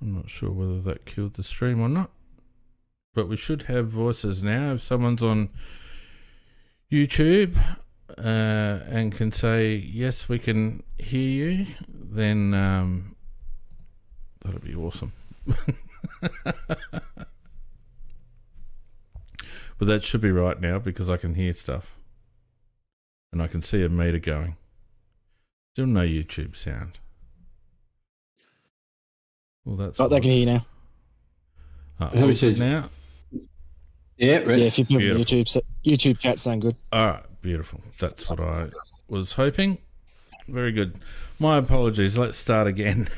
I'm not sure whether that killed the stream or not, but we should have voices now. If someone's on YouTube and can say, yes, we can hear you, then that'll be awesome. But that should be right now because I can hear stuff. And I can see a meter going. Still no YouTube sound. Well, that's... Oh, they can hear you now. Who says now? Yeah, ready. Yeah, if you put YouTube chat's saying good. All right, beautiful. That's what I was hoping. Very good. My apologies. Let's start again.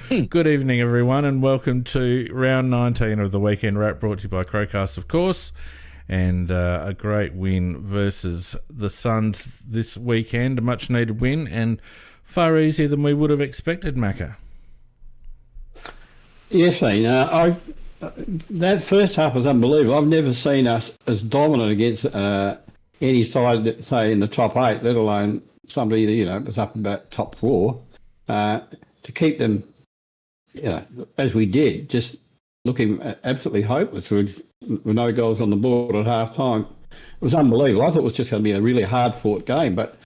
Good evening, everyone, and welcome to round 19 of the Weekend Wrap, brought to you by Crowcast, of course, and a great win versus the Suns this weekend, a much-needed win, and far easier than we would have expected, Macca. Yes, Ian. That first half was unbelievable. I've never seen us as dominant against any side that, say, in the top 8, let alone somebody that, was up about top 4. To keep them, as we did, just looking absolutely hopeless with no goals on the board at half time. It was unbelievable. I thought it was just going to be a really hard-fought game, but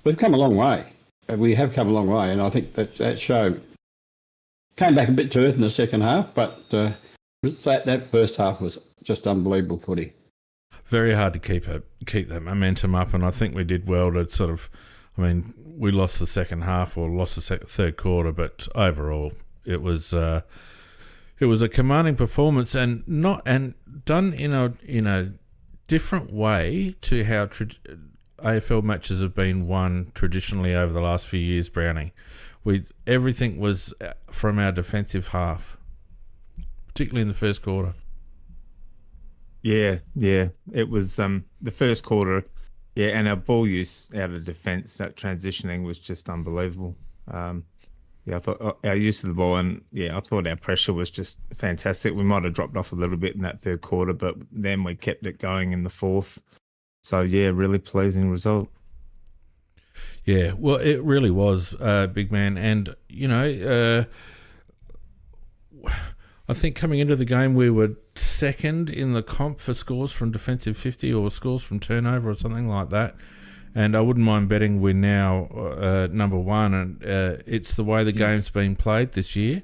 we've come a long way. We have come a long way, and I think that showed. came back a bit to earth in the second half, but that first half was just unbelievable footy. Very hard to keep that momentum up, and I think we did well to sort of. I mean, we lost the second half or lost the third quarter, but overall, it was a commanding performance, and done in a different way to how AFL matches have been won traditionally over the last few years. Brownie, everything was from our defensive half, particularly in the first quarter. Yeah, it was the first quarter. Yeah, and our ball use out of defence, that transitioning was just unbelievable. I thought our use of the ball, and I thought our pressure was just fantastic. We might have dropped off a little bit in that third quarter, but then we kept it going in the fourth. So, really pleasing result. Yeah, well, it really was, big man. And, I think coming into the game, we were second in the comp for scores from defensive 50 or scores from turnover or something like that. And I wouldn't mind betting we're now number one. And it's the way the game's been played this year.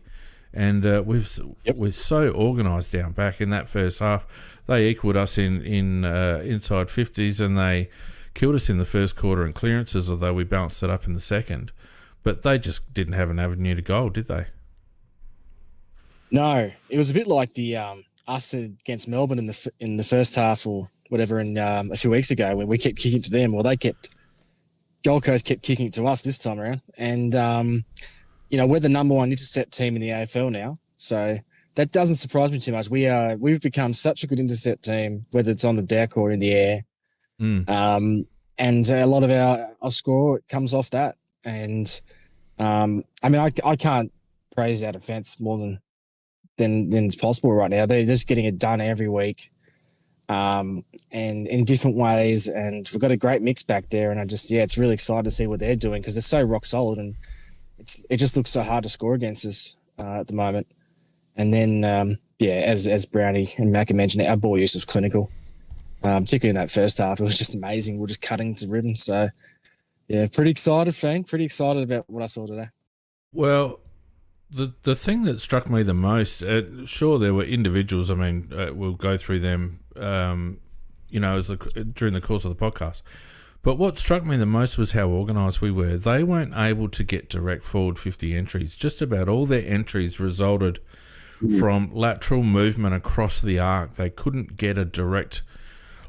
And we're so organised down back in that first half. They equalled us in inside 50s, and they killed us in the first quarter in clearances, although we balanced it up in the second. But they just didn't have an avenue to goal, did they? No, it was a bit like the us against Melbourne in the first half or whatever, a few weeks ago when we kept kicking to them, or Gold Coast kept kicking it to us this time around. And we're the number one intercept team in the AFL now, so that doesn't surprise me too much. We've become such a good intercept team, whether it's on the deck or in the air. And a lot of our score comes off that. And I can't praise our defence more than it's possible right now. They're just getting it done every week, and in different ways. And we've got a great mix back there. And it's really exciting to see what they're doing because they're so rock solid, and it just looks so hard to score against us at the moment. And then, as Brownie and Macca mentioned, our ball use was clinical, particularly in that first half. It was just amazing. We're just cutting to ribbon. So, pretty excited, Frank. Pretty excited about what I saw today. Well, the thing that struck me the most, sure, there were individuals. I mean, we'll go through them, during the course of the podcast. But what struck me the most was how organised we were. They weren't able to get direct forward 50 entries. Just about all their entries resulted from lateral movement across the arc. They couldn't get a direct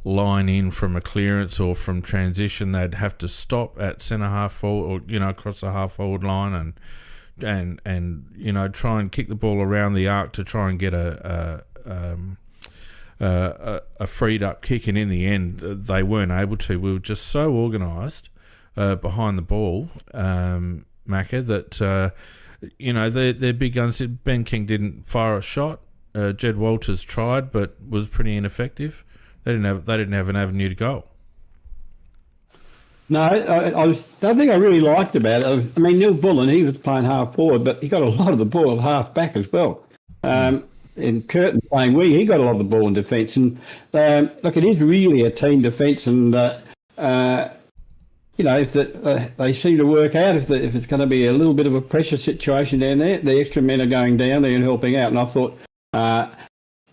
line in from a clearance or from transition. They'd have to stop at centre half forward or, across the half forward line and try and kick the ball around the arc to try and get a freed up kick, and in the end they weren't able to. We were just so organised behind the ball, Macca, that their big guns. Ben King didn't fire a shot. Jed Walters tried but was pretty ineffective. They didn't have an avenue to goal. No, the thing I really liked about it, I mean, Neil Bullen, he was playing half forward, but he got a lot of the ball at half back as well. And Curtin playing wing, he got a lot of the ball in defence. And look, it is really a team defence, and if they seem to work out if it's going to be a little bit of a pressure situation down there, the extra men are going down there and helping out. And I thought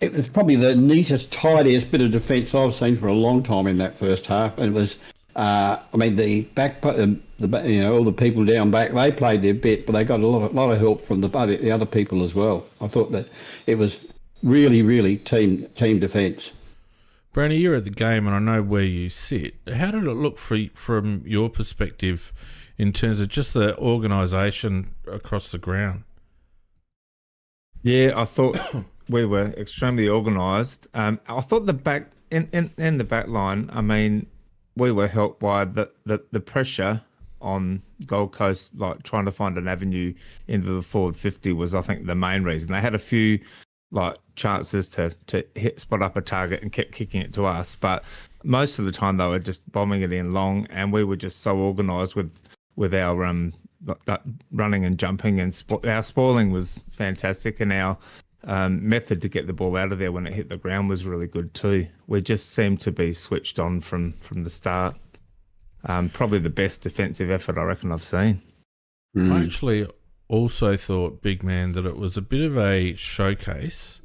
it was probably the neatest, tidiest bit of defence I've seen for a long time in that first half. And it was. The back, all the people down back, they played their bit, but they got a lot of help from the other people as well. I thought that it was really, really team defence. Brownie, you're at the game, and I know where you sit. How did it look from your perspective in terms of just the organisation across the ground? Yeah, I thought we were extremely organised. I thought the back in the back line, I mean, we were helped by the pressure on Gold Coast, like trying to find an avenue into the forward 50 was, I think, the main reason. They had a few chances to spot up a target and kept kicking it to us, but most of the time they were just bombing it in long, and we were just so organised with our running and jumping, and our spoiling was fantastic, and our method to get the ball out of there when it hit the ground was really good too. We just seemed to be switched on from the start. Probably the best defensive effort I reckon I've seen. I also thought, big man, that it was a bit of a showcase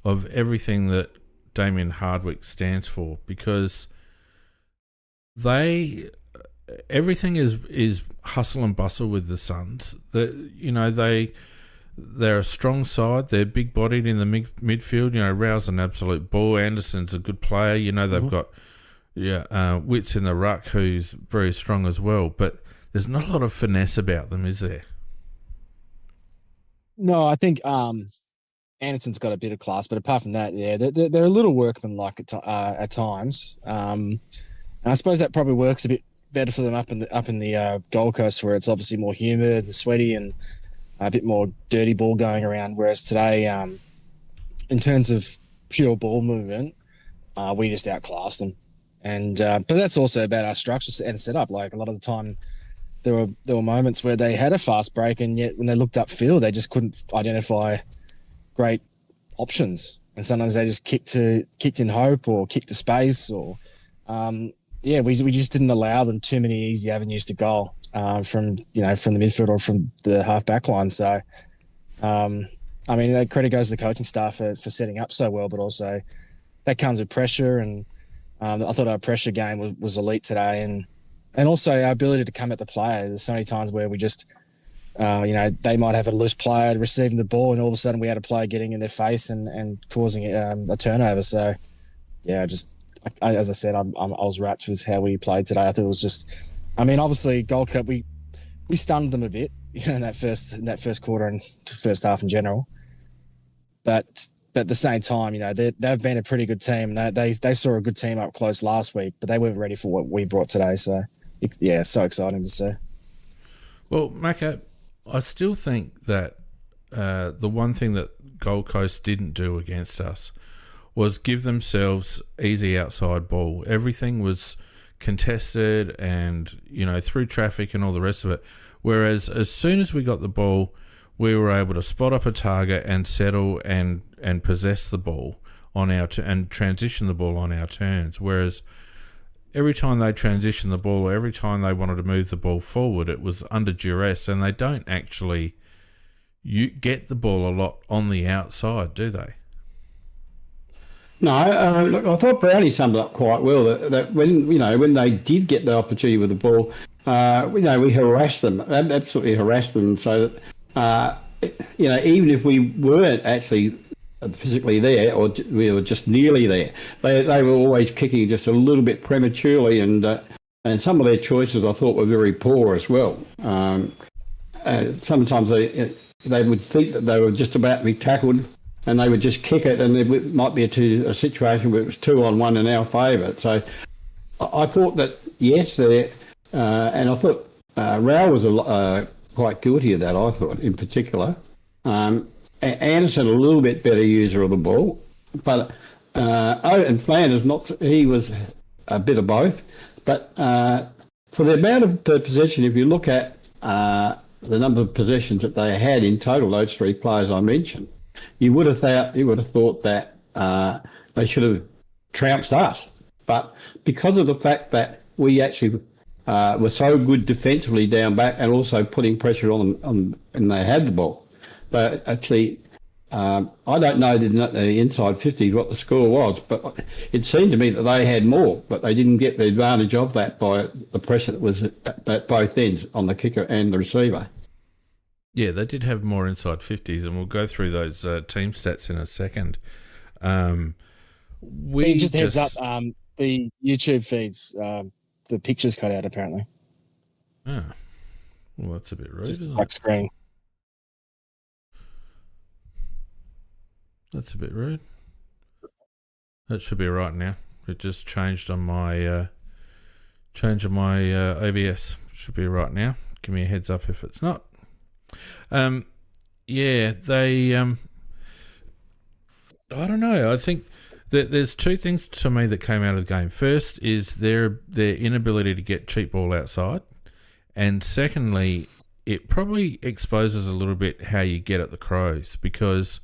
of everything that Damien Hardwick stands for, because everything is hustle and bustle with the Suns. They're a strong side. They're big bodied in the midfield. Rao's an absolute ball. Anderson's a good player. They've got Wits in the ruck, who's very strong as well. But there's not a lot of finesse about them, is there? No, I think Anderson's got a bit of class, but apart from that, yeah, they're a little workmanlike at times. And I suppose that probably works a bit better for them up in the Gold Coast, where it's obviously more humid and sweaty and a bit more dirty ball going around. Whereas today, in terms of pure ball movement, we just outclassed them. And but that's also about our structure and setup. Like, a lot of the time, there were moments where they had a fast break, and yet when they looked upfield, they just couldn't identify great options. And sometimes they just kicked in hope or kicked to space, or we just didn't allow them too many easy avenues to goal from the midfield or from the half back line. So, that credit goes to the coaching staff for setting up so well, but also that comes with pressure. And I thought our pressure game was elite today, and also our ability to come at the player. There's so many times where we just, they might have a loose player receiving the ball, and all of a sudden we had a player getting in their face and causing a turnover. So, yeah, as I said, I was wrapped with how we played today. I thought it was just, obviously Gold Cup, we stunned them a bit, in that first quarter and first half in general. But at the same time, they've been a pretty good team. They saw a good team up close last week, but they weren't ready for what we brought today. So, yeah, so exciting to see. Well, Macca, I still think that the one thing that Gold Coast didn't do against us was give themselves easy outside ball. Everything was contested and, through traffic and all the rest of it. Whereas as soon as we got the ball, we were able to spot up a target and settle and possess the ball and transition the ball on our turns. Whereas every time they transitioned the ball, or every time they wanted to move the ball forward, it was under duress, and they don't actually get the ball a lot on the outside, do they? No, look, I thought Brownie summed it up quite well. That when they did get the opportunity with the ball, we harassed them, absolutely harassed them. So that even if we weren't actually physically there, or we were just nearly there, they were always kicking just a little bit prematurely, and some of their choices I thought were very poor as well. Sometimes they would think that they were just about to be tackled, and they would just kick it, and there might be a situation where it was 2-on-1 in our favour. So I thought that, yes, and I thought Rao was quite guilty of that, I thought, in particular. Anderson, a little bit better user of the ball, but and Flanders, he was a bit of both. But for the amount of possession, if you look at the number of possessions that they had in total, those three players I mentioned, you would have thought that they should have trounced us. But because of the fact that we actually were so good defensively down back, and also putting pressure on them, and they had the ball. But actually, I don't know the inside 50s what the score was, but it seemed to me that they had more, but they didn't get the advantage of that by the pressure that was at both ends on the kicker and the receiver. Yeah, they did have more inside 50s, and we'll go through those team stats in a second. Heads up, the YouTube feeds, the pictures cut out apparently. Oh, well, that's a bit rude. Just black screen. That's a bit rude. That should be right now. It just changed on my OBS. Should be right now. Give me a heads up if it's not. They. I don't know. I think that there's two things to me that came out of the game. First is their inability to get cheap ball outside, and secondly, it probably exposes a little bit how you get at the Crows, because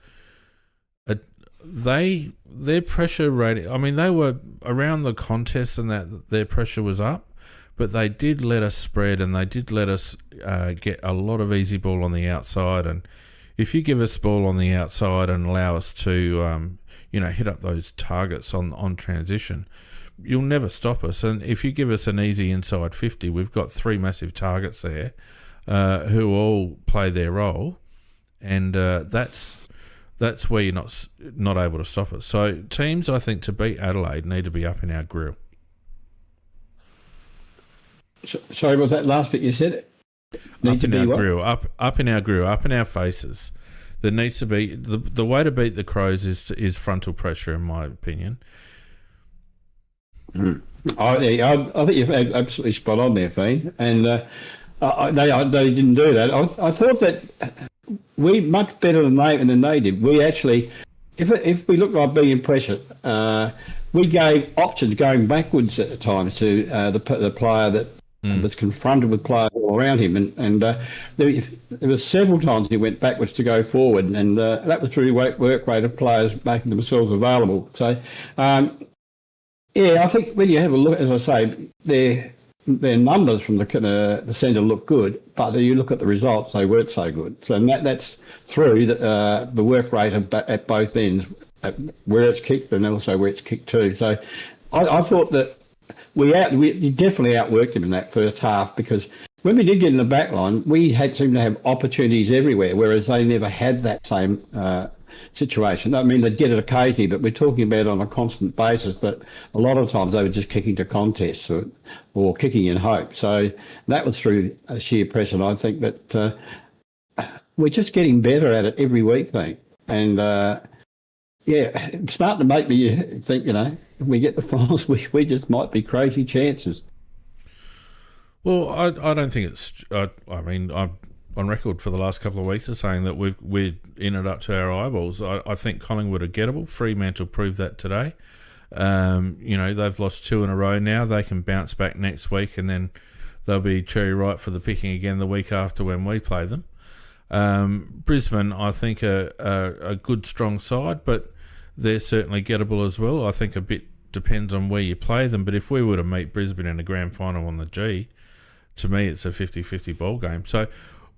their pressure rating. I mean, they were around the contest and that their pressure was up, but they did let us spread, and they did let us get a lot of easy ball on the outside. And if you give us ball on the outside and allow us to, hit up those targets on transition, you'll never stop us. And if you give us an easy inside 50, we've got 3 massive targets there who all play their role, and that's where you're not able to stop us. So teams, I think, to beat Adelaide need to be up in our grill. Sorry, was that last bit you said? Up in our grill, up in our grill, up in our faces. There needs to be the way to beat the Crows is frontal pressure, in my opinion. I think you've absolutely spot on there, Fiend. And they didn't do that. I thought that we much better than they did. We actually, if we look like being pressure, we gave options going backwards at times to the player that was confronted with players all around him, and there was several times he went backwards to go forward, and that was through work rate of players making themselves available. So, I think when you have a look, as I say, their numbers from the centre look good, but you look at the results, they weren't so good. So that's through the work rate at both ends, where it's kicked and also where it's kicked too. So I thought that we definitely outworked them in that first half, because when we did get in the back line, we seemed to have opportunities everywhere, whereas they never had that same situation. I mean, they'd get it occasionally, but we're talking about on a constant basis that a lot of times they were just kicking to contests or kicking in hope. So that was through sheer pressure, and I think that we're just getting better at it every week, and it's starting to make me think, if we get the finals, we just might be crazy chances. Well, I don't think it's. I mean, I'm on record for the last couple of weeks of saying that we're in it up to our eyeballs. I think Collingwood are gettable. Fremantle proved that today. They've lost 2 in a row now. They can bounce back next week, and then they'll be cherry ripe for the picking again the week after when we play them. Brisbane, I think, are a good, strong side, but they're certainly gettable as well. I think a bit depends on where you play them, but if we were to meet Brisbane in a grand final on the G, to me it's a 50-50 ball game. So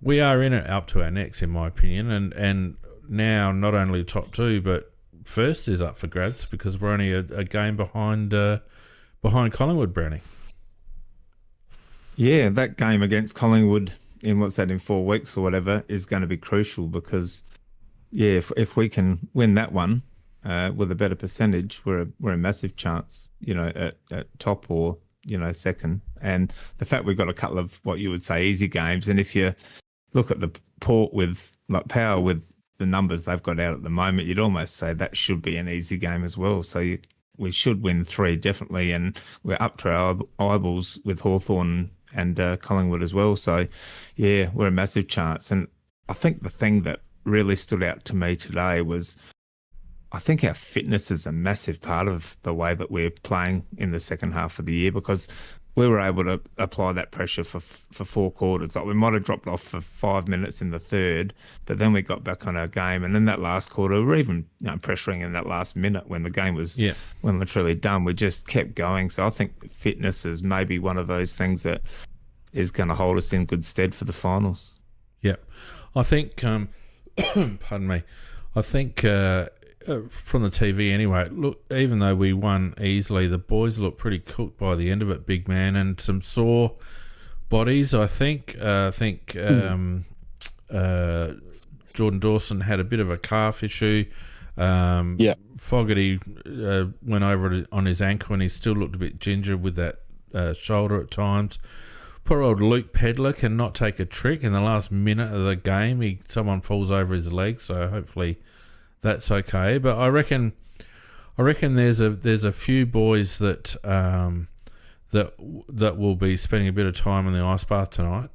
we are in it up to our necks, in my opinion, and now not only top 2, but first is up for grabs, because we're only a game behind Collingwood, Brownie. Yeah, that game against Collingwood in 4 weeks or whatever is going to be crucial, because if we can win that one with a better percentage, we're a massive chance, at top or second. And the fact we've got a couple of what you would say easy games, and if you look at the Port with Power with the numbers they've got out at the moment, you'd almost say that should be an easy game as well. So we should win 3 definitely, and we're up to our eyeballs with Hawthorn and Collingwood as well. So we're a massive chance. And I think the thing that really stood out to me today was, I think our fitness is a massive part of the way that we're playing in the second half of the year, because we were able to apply that pressure for 4 quarters. Like, we might have dropped off for 5 minutes in the third, but then we got back on our game. And then that last quarter, we were even pressuring in that last minute when the game was when literally done. We just kept going. So I think fitness is maybe one of those things that is going to hold us in good stead for the finals. Yeah. I think, pardon me, I think from the TV anyway, look, even though we won easily, the boys looked pretty cooked by the end of it, big man, and some sore bodies. I think Jordan Dawson had a bit of a calf issue. Fogarty went over it on his ankle, and he still looked a bit ginger with that shoulder at times. Poor old Luke Pedler cannot take a trick. In the last minute of the game, someone falls over his leg, so hopefully that's okay. But I reckon there's a few boys that will be spending a bit of time in the ice bath tonight.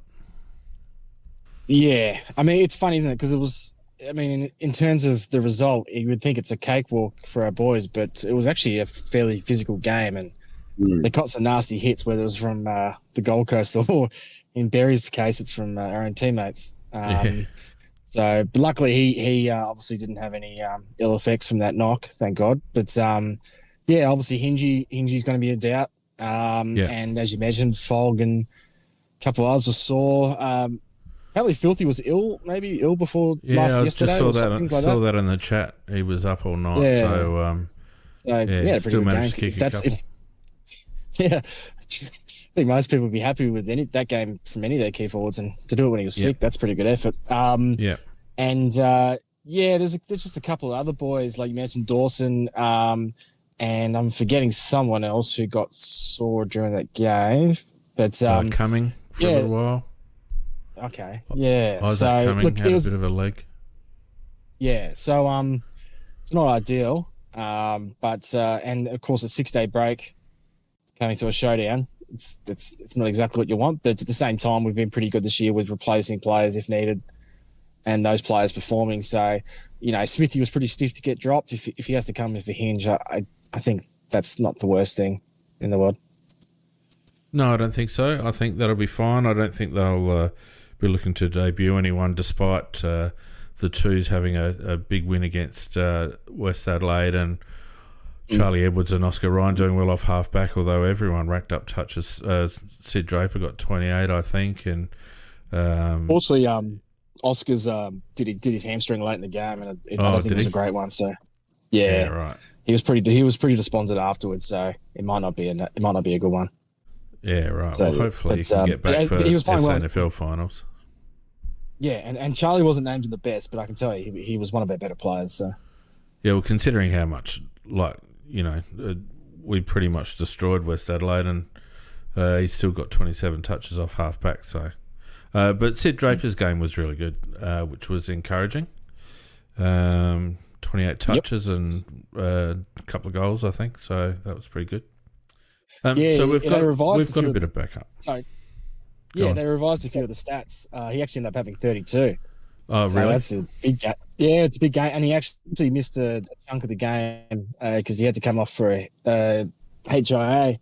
Yeah, I mean, it's funny, isn't it? Because it was, I mean, in terms of the result, you would think it's a cakewalk for our boys, but it was actually a fairly physical game, and they got some nasty hits, whether it was from the Gold Coast or, in Barry's case, it's from our own teammates. So, but luckily he obviously didn't have any ill effects from that knock, thank God. But obviously Hingy's going to be a doubt. And as you mentioned, Fogg and a couple of others were sore. Apparently, Filthy was ill before I yesterday. just saw or that. something like Saw that in the chat. He was up all night. Yeah. Pretty still good managed game. to kick a couple. Yeah, I think most people would be happy with that game from any of their key forwards, and to do it when he was sick, that's pretty good effort. And there's just a couple of other boys, like you mentioned, Dawson, and I'm forgetting someone else who got sore during that game. But Coming for a little while. Okay. Yeah. Isaac Cumming had a bit of a leg. Yeah. So it's not ideal. But and of course a 6-day break coming to a showdown. It's not exactly what you want, but at the same time we've been pretty good this year with replacing players if needed, and those players performing. So, Smithy was pretty stiff to get dropped. If he has to come with the hinge, I think that's not the worst thing in the world. No, I don't think so. I think that'll be fine. I don't think they'll be looking to debut anyone, despite the Twos having a big win against West Adelaide and Charlie Edwards and Oscar Ryan doing well off half-back, although everyone racked up touches. Sid Draper got 28, I think. And also, Oscar's did his hamstring late in the game, and I don't think it was a great one. So, yeah, right. He was pretty despondent afterwards, so it might not be a good one. Yeah, right. So, well, hopefully he can get back for SANFL finals. Yeah, and Charlie wasn't named in the best, but I can tell you he was one of our better players. So. Yeah, well, considering how much, we pretty much destroyed West Adelaide, and he's still got 27 touches off half-back. So, but Sid Draper's game was really good, which was encouraging. 28 touches and a couple of goals, I think. So that was pretty good. So we've got a bit of backup. Sorry. Yeah, they revised a few of the stats. He actually ended up having 32. Oh, so really? That's a big game. Yeah, it's a big game. And he actually missed a chunk of the game because he had to come off for a HIA.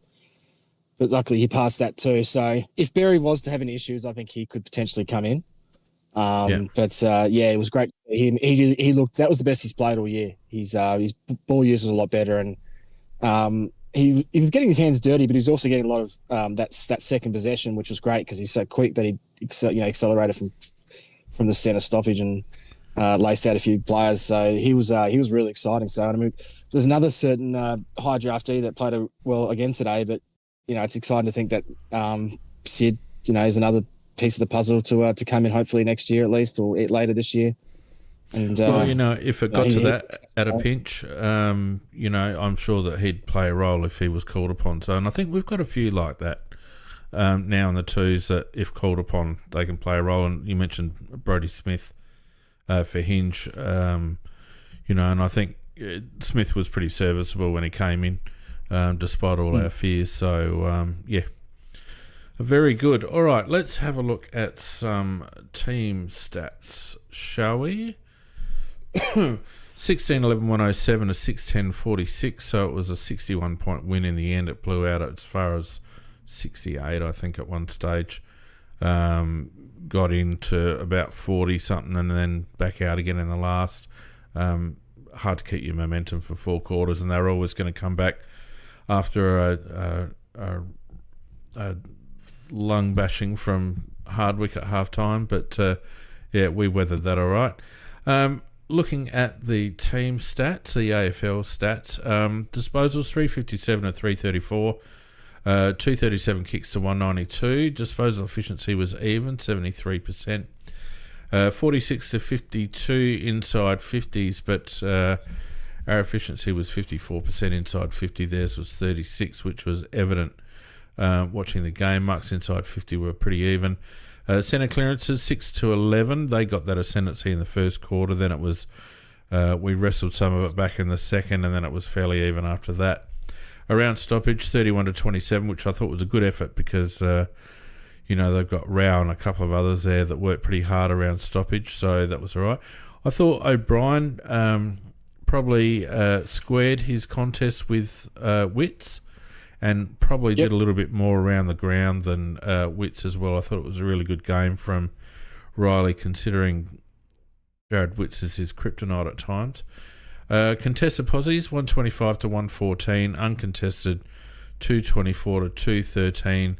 But luckily he passed that too. So if Berry was to have any issues, I think he could potentially come in. But it was great. He looked, that was the best he's played all year. His ball use was a lot better, and he was getting his hands dirty, but he was also getting a lot of that second possession, which was great because he's so quick that he accelerated from the centre stoppage and laced out a few players. So he was really exciting. So there's another certain high draftee that played well again today, but it's exciting to think that Sid is another piece of the puzzle to come in hopefully next year at least, or later this year. And if it got to that at a pinch, I'm sure that he'd play a role if he was called upon. So, and I think we've got a few like that now in the Twos that if called upon, they can play a role. And you mentioned Brodie Smith for Hinge, and I think Smith was pretty serviceable when he came in, despite all our fears. So, very good. All right, let's have a look at some team stats, shall we? 16-11-107 to 6-10-46, so it was a 61-point win in the end. It blew out as far as 68, I think, at one stage. Got into about 40-something and then back out again in the last. Hard to keep your momentum for 4 quarters, and they're always going to come back after a lung bashing from Hardwick at halftime. But, we weathered that all right. Looking at the team stats, the AFL stats, disposals 357 to 334, 237 kicks to 192. Disposal efficiency was even, 73%. 46 to 52 inside 50s, but our efficiency was 54% inside 50. Theirs was 36, which was evident watching the game. Marks inside 50 were pretty even. Centre clearances 6 to 11. They got that ascendancy in the first quarter. Then it was we wrestled some of it back in the second, and then it was fairly even after that. Around stoppage 31 to 27, which I thought was a good effort because they've got Rao and a couple of others there that worked pretty hard around stoppage, so that was all right. I thought O'Brien probably squared his contest with Witts, and probably did a little bit more around the ground than Witts as well. I thought it was a really good game from Riley, considering Jared Witts is his kryptonite at times. Contested posies, 125 to 114. Uncontested, 224 to 213.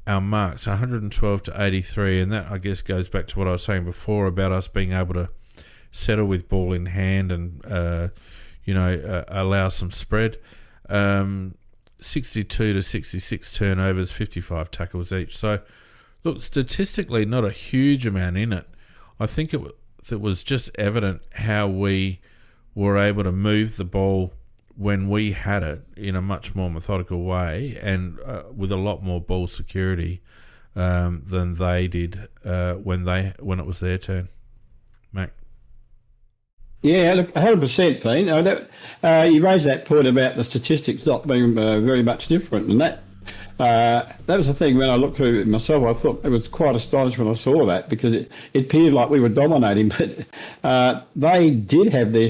Our marks 112 to 83, and that I guess goes back to what I was saying before about us being able to settle with ball in hand and allow some spread. 62 to 66 turnovers, 55 tackles each. So, look, statistically, not a huge amount in it. I think it was just evident how we were able to move the ball when we had it in a much more methodical way and with a lot more ball security than they did when it was their turn. Mac? Yeah, look, 100%, Dean. You raised that point about the statistics not being very much different, and that was the thing when I looked through it myself. I thought it was quite astonishing when I saw that because it appeared like we were dominating, but they did have their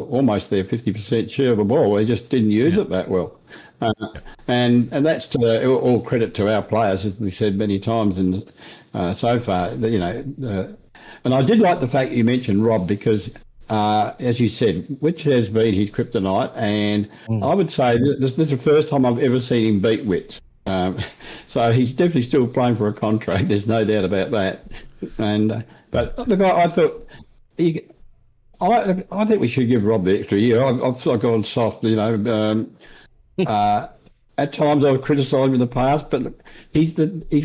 almost their 50% share of the ball. They just didn't use it that well, and that's to all credit to our players, as we said many times, and so far, and I did like the fact you mentioned Rob because, as you said, which has been his kryptonite, and I would say this is the first time I've ever seen him beat wits. So he's definitely still playing for a contract. There's no doubt about that. And but look, I thought I think we should give Rob the extra year. I've sort of gone soft, at times I've criticised him in the past, but he's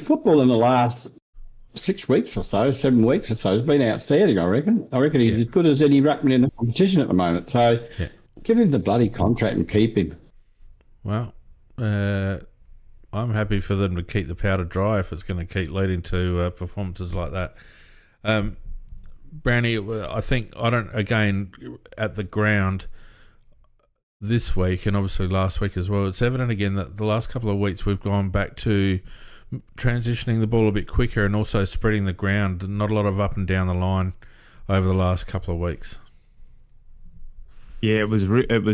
football in the last 6 weeks or so, 7 weeks or so, has been outstanding, I reckon. I reckon he's as good as any ruckman in the competition at the moment. So give him the bloody contract and keep him. Well, I'm happy for them to keep the powder dry if it's going to keep leading to performances like that. Brownie, I think, at the ground this week and obviously last week as well, it's evident again that the last couple of weeks we've gone back to transitioning the ball a bit quicker and also spreading the ground. Not a lot of up and down the line over the last couple of weeks. Yeah, it was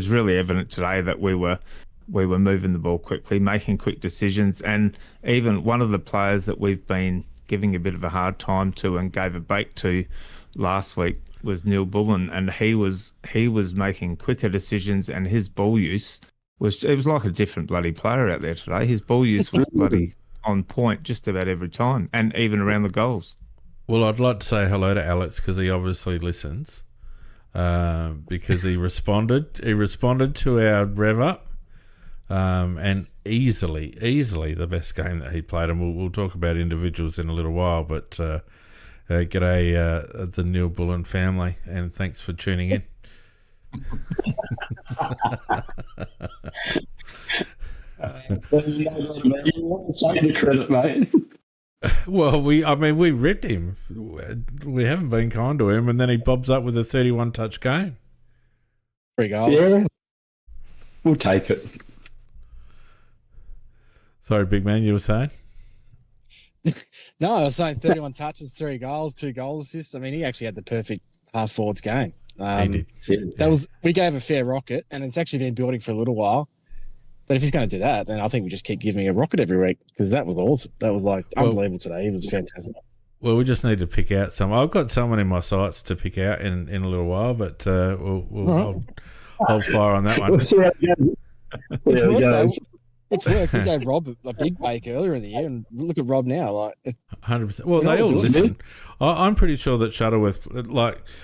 really evident today that we were moving the ball quickly, making quick decisions, and even one of the players that we've been giving a bit of a hard time to and gave a bake to last week was Neil Bullen, and he was making quicker decisions, and his ball use was like a different bloody player out there today. His ball use was bloody on point just about every time, and even around the goals. Well, I'd like to say hello to Alex because he obviously listens, because he responded to our rev up, and easily the best game that he played. And we'll talk about individuals in a little while, but g'day the Neil Bullen family, and thanks for tuning in. The credit, mate. Well, we ripped him. We haven't been kind to him, and then he bobs up with a 31 touch game. 3 goals. Yeah, we'll take it. Sorry, big man, you were saying? No, I was saying 31 touches, 3 goals, 2 goal assists. I mean, he actually had the perfect half forwards game. He did. We gave a fair rocket, and it's actually been building for a little while. But if he's going to do that, then I think we just keep giving a rocket every week because that was awesome. That was unbelievable today. He was fantastic. Well, we just need to pick out some. I've got someone in my sights to pick out in a little while, but we'll hold fire on that one. We'll see how it goes. It's worked. We gave Rob a big bake earlier in the year, and look at Rob now. 100%. Well, they all listen. I'm pretty sure that Shuttleworth,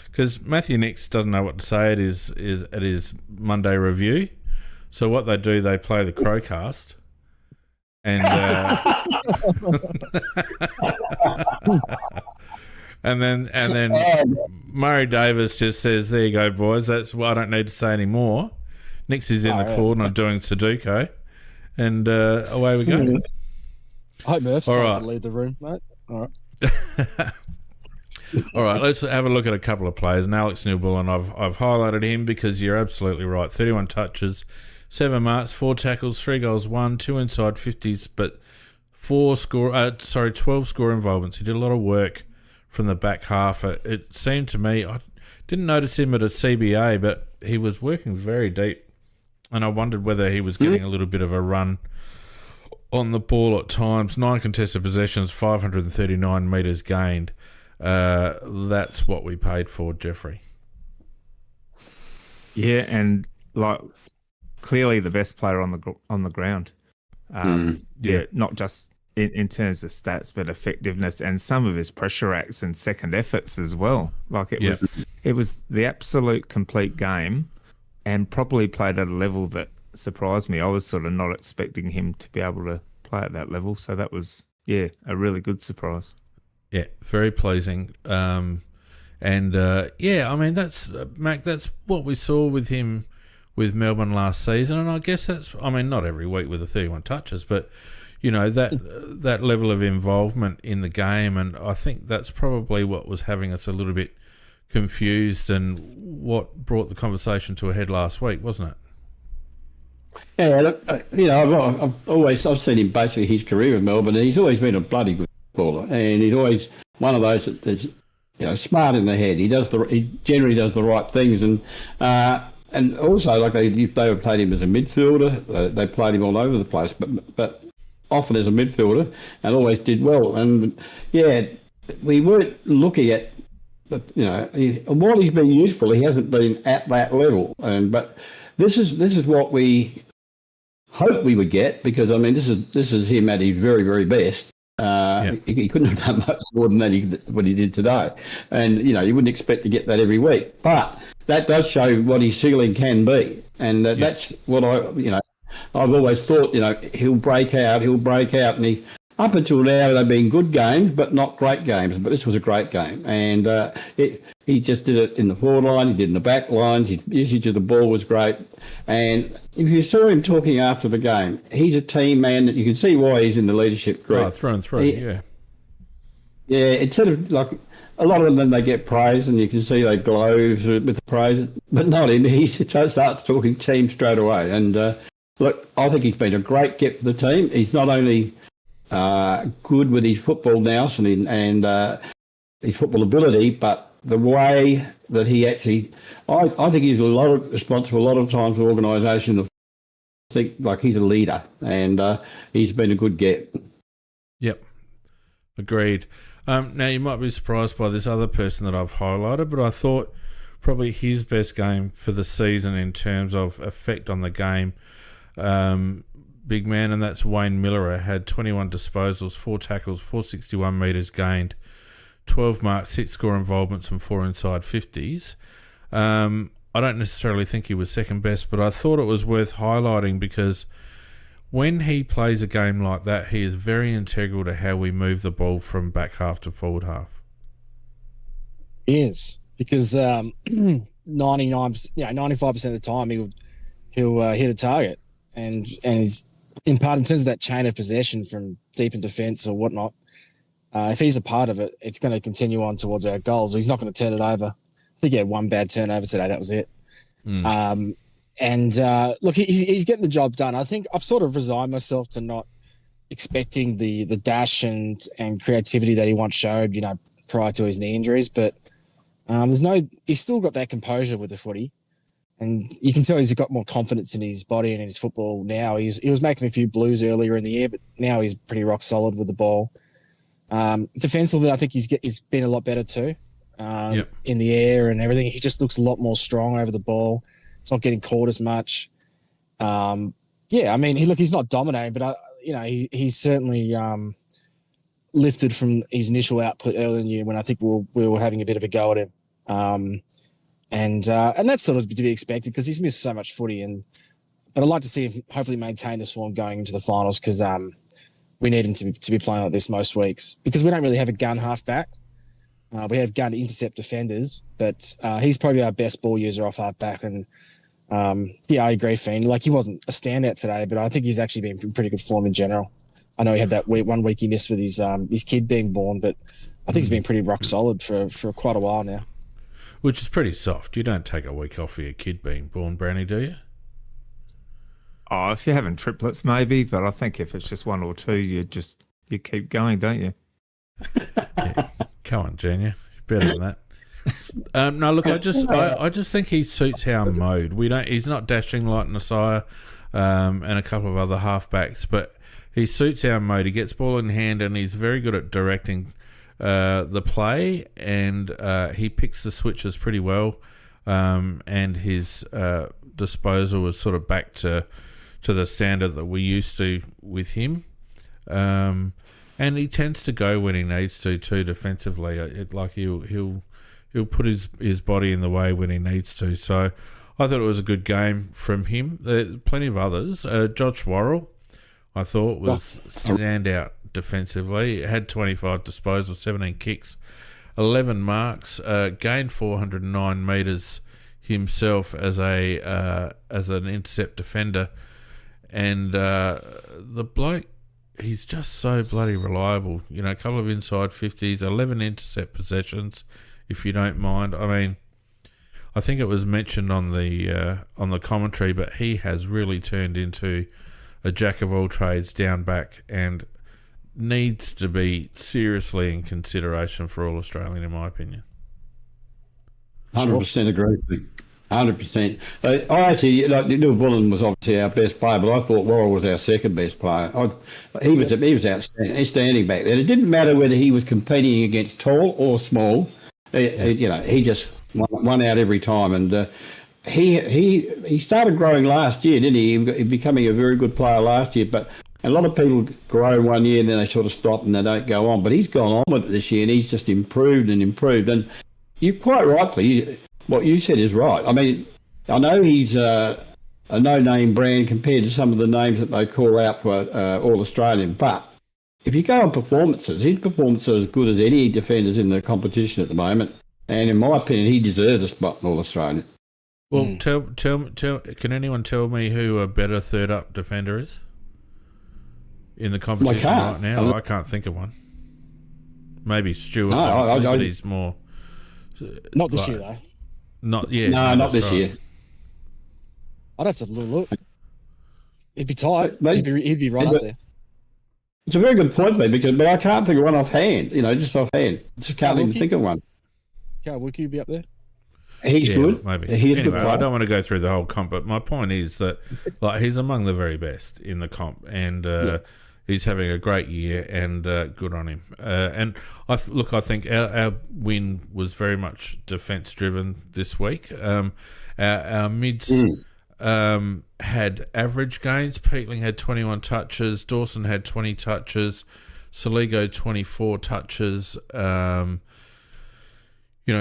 because Matthew Nix doesn't know what to say at his Monday review. So what they do, they play the Crowcast, and and then Murray Davis just says, "There you go, boys. That's what I don't need to say anymore." Nix is in the corner doing Sudoku, and away we go. I hope Murph's trying to leave the room, mate. All right. All right, let's have a look at a couple of players. And Alex Neil-Bullen, I've highlighted him because you're absolutely right. 31 touches, 7 marks, 4 tackles, 3 goals, 1, 2 inside 50s, but 12 score involvements. He did a lot of work from the back half. It seemed to me, I didn't notice him at a CBA, but he was working very deep, and I wondered whether he was getting a little bit of a run on the ball at times. 9 contested possessions, 539 metres gained. That's what we paid for, Jeffrey. Yeah, and clearly the best player on the ground. Not just in terms of stats, but effectiveness and some of his pressure acts and second efforts as well. Like it was the absolute complete game, and probably played at a level that surprised me. I was sort of not expecting him to be able to play at that level, so that was a really good surprise. Yeah, very pleasing. I mean, that's Mac. That's what we saw with him with Melbourne last season, and I guess not every week with the 31 touches, but that level of involvement in the game, and I think that's probably what was having us a little bit confused and what brought the conversation to a head last week, wasn't it? Yeah, look, I've seen him basically his career with Melbourne, and he's always been a bloody good footballer, and he's always one of those that's smart in the head. He generally does the right things, and also like they played him as a midfielder. They played him all over the place, but often as a midfielder, and always did well. And we weren't looking at, while he's been useful, he hasn't been at that level. But this is what we hoped we would get, because I mean this is him at his very, very best. He couldn't have done much more than what he did today, and you wouldn't expect to get that every week. But that does show what his ceiling can be, and that's what I've always thought. He'll break out, and he up until now they've been good games, but not great games. But this was a great game, and he just did it in the forward line, he did in the back lines. His usage of the ball was great, and if you saw him talking after the game, he's a team man that you can see why he's in the leadership group. Through and through, Yeah, instead of like a lot of them, they get praise, and you can see they glow with the praise, but not him. He starts talking team straight away, and look, I think he's been a great get for the team. He's not only good with his football nous and his football ability, but the way that he actually, I think he's responsible a lot of times for organisation. I think like he's a leader, and he's been a good get. Yep, agreed. Now you might be surprised by this other person that I've highlighted, but I thought probably his best game for the season in terms of effect on the game. Big man, and that's Wayne Miller. Had 21 disposals, 4 tackles, 461 metres gained, 12 marks, 6 score involvements, and 4 inside 50s. I don't necessarily think he was second best, but I thought it was worth highlighting because when he plays a game like that, he is very integral to how we move the ball from back half to forward half. He is, because 95% of the time he'll hit a target, and he's in part in terms of that chain of possession from deep in defence or whatnot. If he's a part of it, it's going to continue on towards our goals. He's not going to turn it over. I think he had one bad turnover today. That was it. Look, he's getting the job done. I think I've sort of resigned myself to not expecting the dash and creativity that he once showed, prior to his knee injuries. But he's still got that composure with the footy. And you can tell he's got more confidence in his body and in his football now. He was making a few blues earlier in the year, but now he's pretty rock solid with the ball. Defensively, I think he's been a lot better too. In the air and everything. He just looks a lot more strong over the ball. It's not getting caught as much. I mean, he's not dominating, but he's certainly lifted from his initial output earlier in the year when I think we were having a bit of a go at him. And that's sort of to be expected because he's missed so much footy. But I'd like to see him hopefully maintain this form going into the finals because we need him to be playing like this most weeks because we don't really have a gun half back. We have gun intercept defenders, but he's probably our best ball user off half back. And I agree, Fiend. Like he wasn't a standout today, but I think he's actually been in pretty good form in general. I know he had that one week he missed with his kid being born, but I think he's been pretty rock solid for quite a while now. Which is pretty soft. You don't take a week off for your kid being born, Brownie, do you? Oh, if you're having triplets, maybe. But I think if it's just one or two, you keep going, don't you? Yeah. Come on, Junior. You're better than that. No, look, I just think he suits our mode. He's not dashing like Nasiah and a couple of other halfbacks, but he suits our mode. He gets ball in hand and he's very good at directing the play, and he picks the switches pretty well. and his disposal was sort of back to the standard that we used to with him. And he tends to go when he needs to too defensively. He'll put his body in the way when he needs to. So I thought it was a good game from him. There are plenty of others. Josh Worrell, I thought, was standout defensively. He had 25 disposals, 17 kicks, 11 marks, gained 409 metres himself as an intercept defender. And the bloke, he's just so bloody reliable. You know, a couple of inside 50s, 11 intercept possessions, if you don't mind. I mean, I think it was mentioned on the commentary, but he has really turned into a jack of all trades down back and needs to be seriously in consideration for All Australian, in my opinion. 100% agree with you. 100%. I actually, Neil Bullen was obviously our best player, but I thought Worrell was our second best player. He was outstanding back then. It didn't matter whether he was competing against tall or small. He just won out every time. And he started growing last year, didn't he? Becoming a very good player last year. But a lot of people grow 1 year and then they sort of stop and they don't go on. But he's gone on with it this year and he's just improved and improved. And you quite rightly, what you said is right. I mean, I know he's a no-name brand compared to some of the names that they call out for All Australian, but if you go on performances, his performances are as good as any defenders in the competition at the moment. And in my opinion, he deserves a spot in All Australian. Well, can anyone tell me who a better third-up defender is in the competition right now? I can't think of one. Maybe Stewart, but he's more... Not this year, though. Not yet. No, not this year. I'd have to look. He'd be tight. He'd be right up there. It's a very good point, mate, but I can't think of one offhand. Just offhand. Just can't even think of one. Carl Wiki be up there? He's good. Maybe. He's anyway, good. I don't want to go through the whole comp, but my point is that he's among the very best in the comp, and he's having a great year, and good on him. And I think our win was very much defence driven this week. Our mids had average gains. Peatling had 21 touches. Dawson had 20 touches. Saligo 24 touches.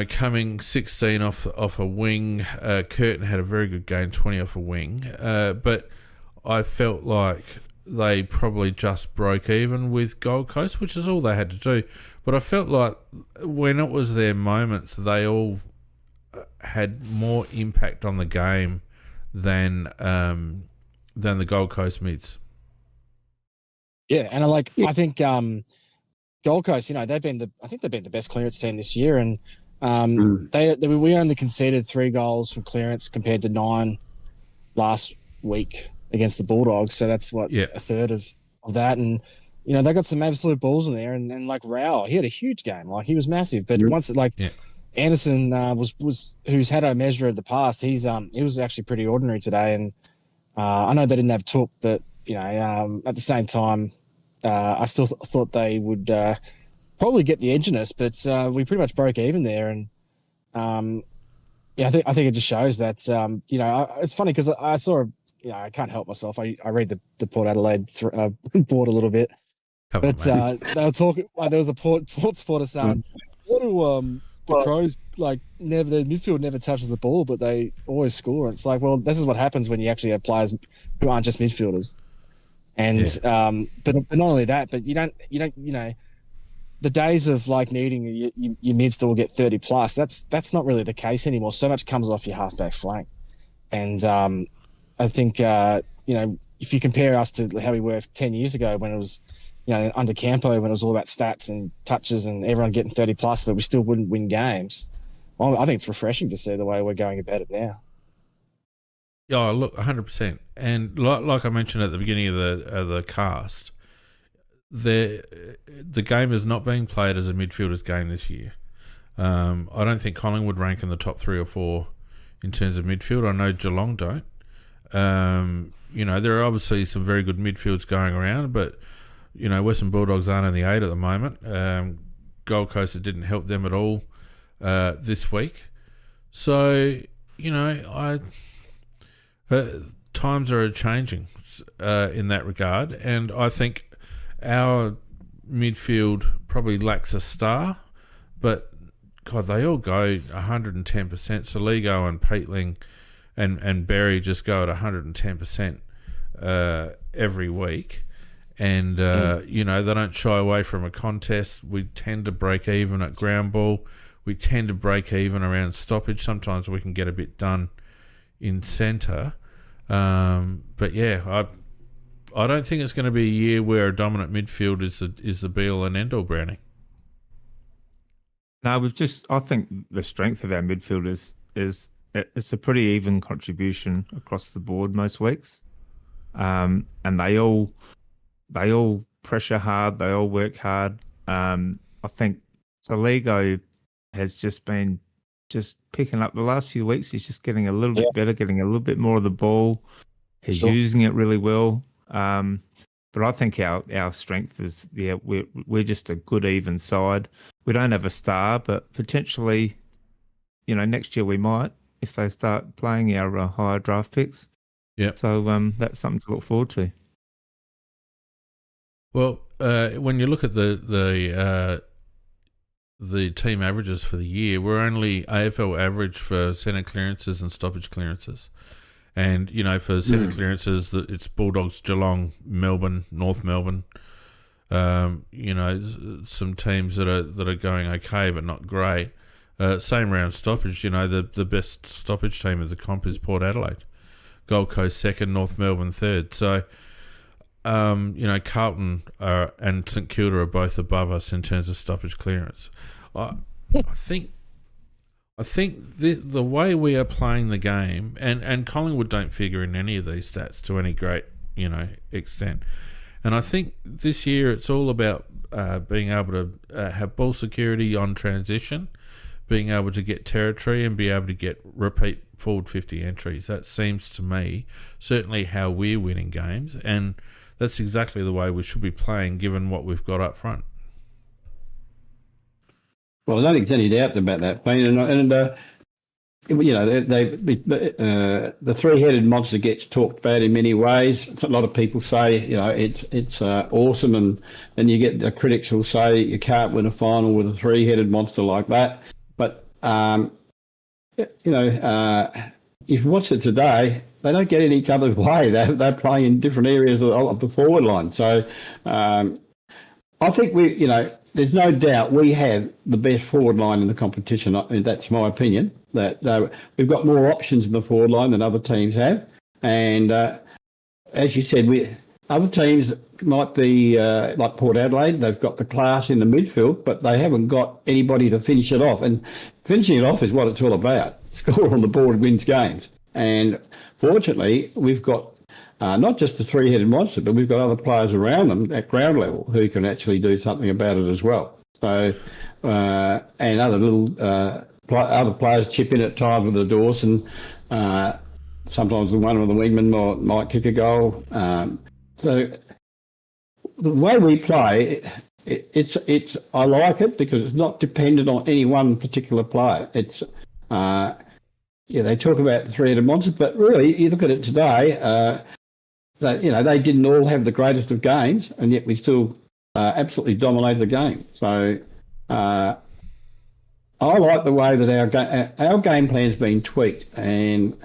Coming 16 off a wing. Curtin had a very good game, 20 off a wing. But I felt like they probably just broke even with Gold Coast, which is all they had to do. But I felt like when it was their moments, they all had more impact on the game than the Gold Coast mids. Yeah, and I think Gold Coast, they've been the best clearance team this year, and we only conceded 3 goals from clearance compared to 9 last week against the Bulldogs, so that's a third of that. And they got some absolute balls in there, and like Rao, he had a huge game, he was massive. But once Anderson was who's had a measure of the past, he was actually pretty ordinary today. And I know they didn't have Took, but at the same time, I still thought they would probably get the edge in us, but we pretty much broke even there. And I think it just shows that it's funny because I saw I can't help myself. I read the Port Adelaide board a little bit, they were talking. There was a Port supporter saying, "What do the Crows never? Their midfield never touches the ball, but they always score." And it's like, well, this is what happens when you actually have players who aren't just midfielders. And but not only that, but you don't the days of needing your mids to all get 30 plus. That's not really the case anymore. So much comes off your halfback flank, and I think if you compare us to how we were 10 years ago when it was under Campo, when it was all about stats and touches and everyone getting 30 plus, but we still wouldn't win games. Well, I think it's refreshing to see the way we're going about it now. Yeah, look, 100%. And like I mentioned at the beginning of the cast, the game is not being played as a midfielder's game this year. I don't think Collingwood rank in the top 3 or 4 in terms of midfield. I know Geelong don't. There are obviously some very good midfields going around, but Western Bulldogs aren't in the 8 at the moment. Gold Coast, it didn't help them at all this week. So times are changing in that regard, and I think our midfield probably lacks a star, but God, they all go 110%. Saligo and Peatling and Berry just go at 110% every week. And, they don't shy away from a contest. We tend to break even at ground ball. We tend to break even around stoppage. Sometimes we can get a bit done in centre. But, yeah, I don't think it's going to be a year where a dominant midfield is the be-all and end-all, Brownie. No, I think the strength of our midfield is it's a pretty even contribution across the board most weeks. And they all pressure hard. They all work hard. I think Saligo has just been picking up the last few weeks. He's just getting a little bit better, getting a little bit more of the ball. He's using it really well. But I think our strength is, we're just a good even side. We don't have a star, but potentially, next year we might if they start playing our higher draft picks. Yeah. So that's something to look forward to. Well, when you look at the team averages for the year, we're only AFL average for centre clearances and stoppage clearances. And, for centre clearances, it's Bulldogs, Geelong, Melbourne, North Melbourne. Some teams that are going okay but not great. Same round stoppage, the best stoppage team of the comp is Port Adelaide. Gold Coast second, North Melbourne third. So, Carlton and St Kilda are both above us in terms of stoppage clearance. I think the way we are playing the game, and Collingwood don't figure in any of these stats to any great, extent. And I think this year it's all about being able to have ball security on transition, being able to get territory and be able to get repeat forward 50 entries. That seems to me certainly how we're winning games, and that's exactly the way we should be playing given what we've got up front. Well, I don't think there's any doubt about that, Payne. The three-headed monster gets talked about in many ways. A lot of people say, it's awesome, and then you get the critics who'll say you can't win a final with a three-headed monster like that. But if you watch it today, they don't get in each other's way. They're playing in different areas of the forward line. So I think there's no doubt we have the best forward line in the competition. That's my opinion. That we've got more options in the forward line than other teams have. And as you said, other teams might be like Port Adelaide. They've got the class in the midfield, but they haven't got anybody to finish it off. And finishing it off is what it's all about. Score on the board wins games. And fortunately, we've got not just the three-headed monster, but we've got other players around them at ground level who can actually do something about it as well. So, and other players chip in at times with the Dawson. Sometimes one of the wingmen might kick a goal. So the way we play, it's I like it because it's not dependent on any one particular player. It's they talk about the three-headed monster, but really you look at it today. They didn't all have the greatest of games, and yet we still absolutely dominated the game. So I like the way that our game plan's been tweaked, and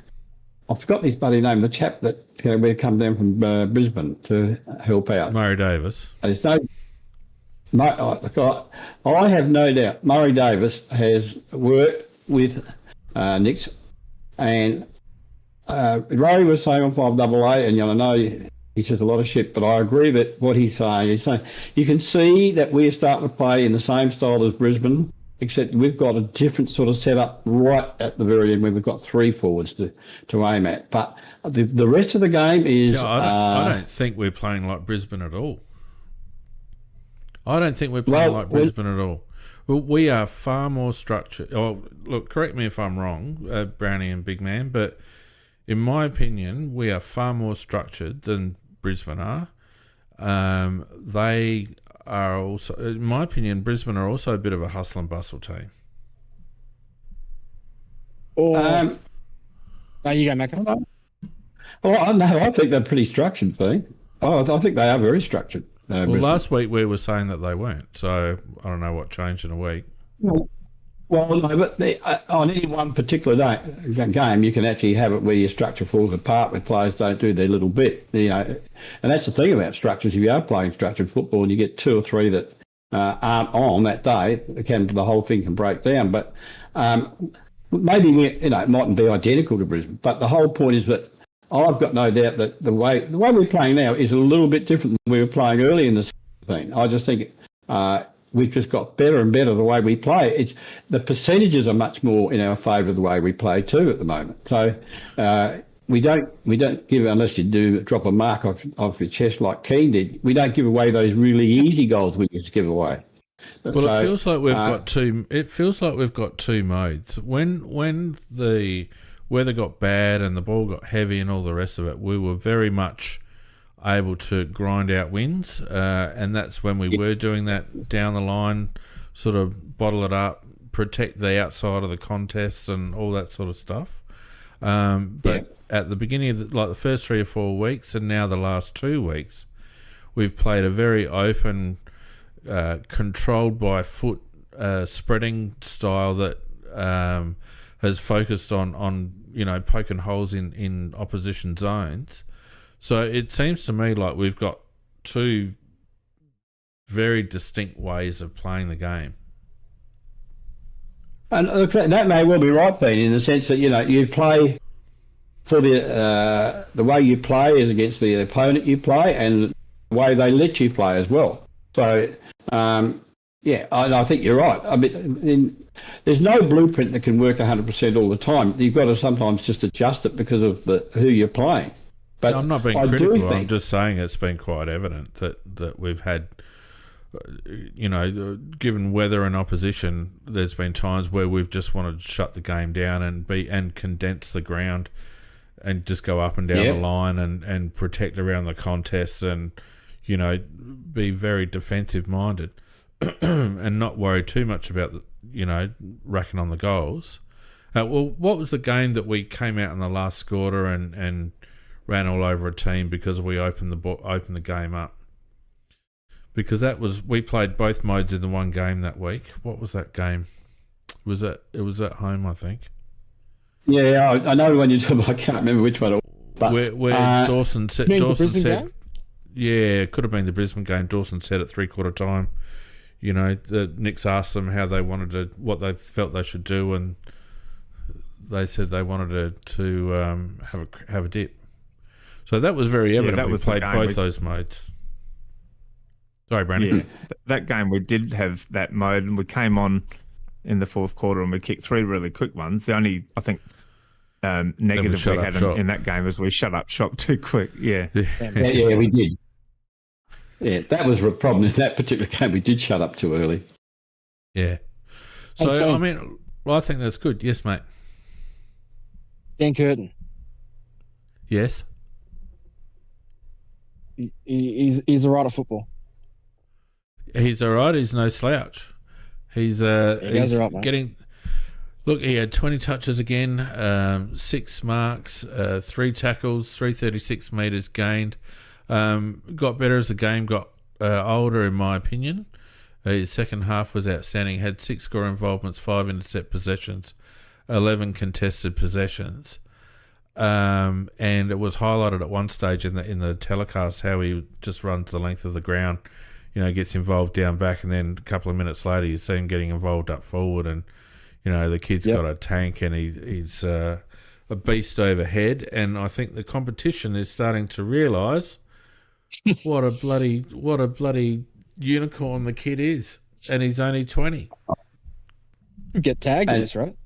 I've forgotten his bloody name. The chap that we come down from Brisbane to help out, Murray Davis. I have no doubt Murray Davis has worked with Nix, and Ray was saying on 5AA, and I know he says a lot of shit, but I agree that what he's saying you can see that we're starting to play in the same style as Brisbane, except we've got a different sort of setup right at the very end where we've got three forwards to aim at. But the rest of the game is... Yeah, I don't think we're playing like Brisbane at all. I don't think we're playing like Brisbane at all. Well, we are far more structured. Oh, look, correct me if I'm wrong, Brownie and Big Man, but in my opinion, we are far more structured than Brisbane are. They are also, in my opinion, Brisbane are also a bit of a hustle and bustle team. Oh, you go, Macca. Well, I think they're pretty structured, thing. I think they are very structured. Well, Brisbane. last week we were saying that they weren't, so I don't know what changed in a week. Well, no, but on any one particular game, you can actually have it where your structure falls apart, where players don't do their little bit. And that's the thing about structures. If you are playing structured football and you get two or three that aren't on that day, the whole thing can break down. But maybe it mightn't be identical to Brisbane. But the whole point is that I've got no doubt that the way we're playing now is a little bit different than we were playing early in the season. I just think we've just got better and better the way we play. It's the percentages are much more in our favour the way we play too at the moment. So we don't give, unless you do drop a mark off your chest like Keane did. We don't give away those really easy goals we just give away. Well, it feels like we've got two. It feels like we've got two modes. When the weather got bad and the ball got heavy and all the rest of it, we were very much able to grind out wins, and that's when we were doing that down the line, sort of bottle it up, protect the outside of the contests and all that sort of stuff. But at the beginning of the first 3 or 4 weeks and now the last 2 weeks, we've played a very open, controlled by foot spreading style that has focused on poking holes in opposition zones. So it seems to me like we've got two very distinct ways of playing the game. And that may well be right, Ben, in the sense that you play for the way you play is against the opponent you play, and the way they let you play as well. So I think you're right. I mean, there's no blueprint that can work 100% all the time. You've got to sometimes just adjust it because of who you're playing. But I'm not being critical. I'm just saying it's been quite evident that we've had, given weather and opposition, there's been times where we've just wanted to shut the game down and condense the ground and just go up and down the line and protect around the contests and, be very defensive minded and not worry too much about, racking on the goals. What was the game that we came out in the last quarter and ran all over a team because we opened the game up? Because we played both modes in the one game that week. What was that game? It was at home, I think. Yeah, I know when you're talking. I can't remember which one. But where Dawson said. Game? Yeah, it could have been the Brisbane game. Dawson said at 3/4 time. The Knicks asked them how they wanted what they felt they should do, and they said they wanted to have a dip. So that was very evident. That we was played both those modes. Sorry, Brandon. Yeah, that game we did have that mode, and we came on in the fourth quarter and we kicked 3 really quick ones. The only, I think, negative we had in that game was we shut up shop too quick. Yeah, we did. Yeah, that was a problem in that particular game. We did shut up too early. Yeah. So, I think that's good. Yes, mate. Dan Curtin. Yes. He's all right at football. He's all right. He's no slouch. He's all right, mate. Look, he had 20 touches again, 6 marks, 3 tackles, 336 metres gained. Got better as the game got older, in my opinion. His second half was outstanding. Had 6 score involvements, 5 intercept possessions, 11 contested possessions. And it was highlighted at one stage in the telecast how he just runs the length of the ground, gets involved down back, and then a couple of minutes later you see him getting involved up forward, and the kid's got a tank, and he's a beast overhead. And I think the competition is starting to realise what a bloody unicorn the kid is, and he's only 20. Get tagged in this, right?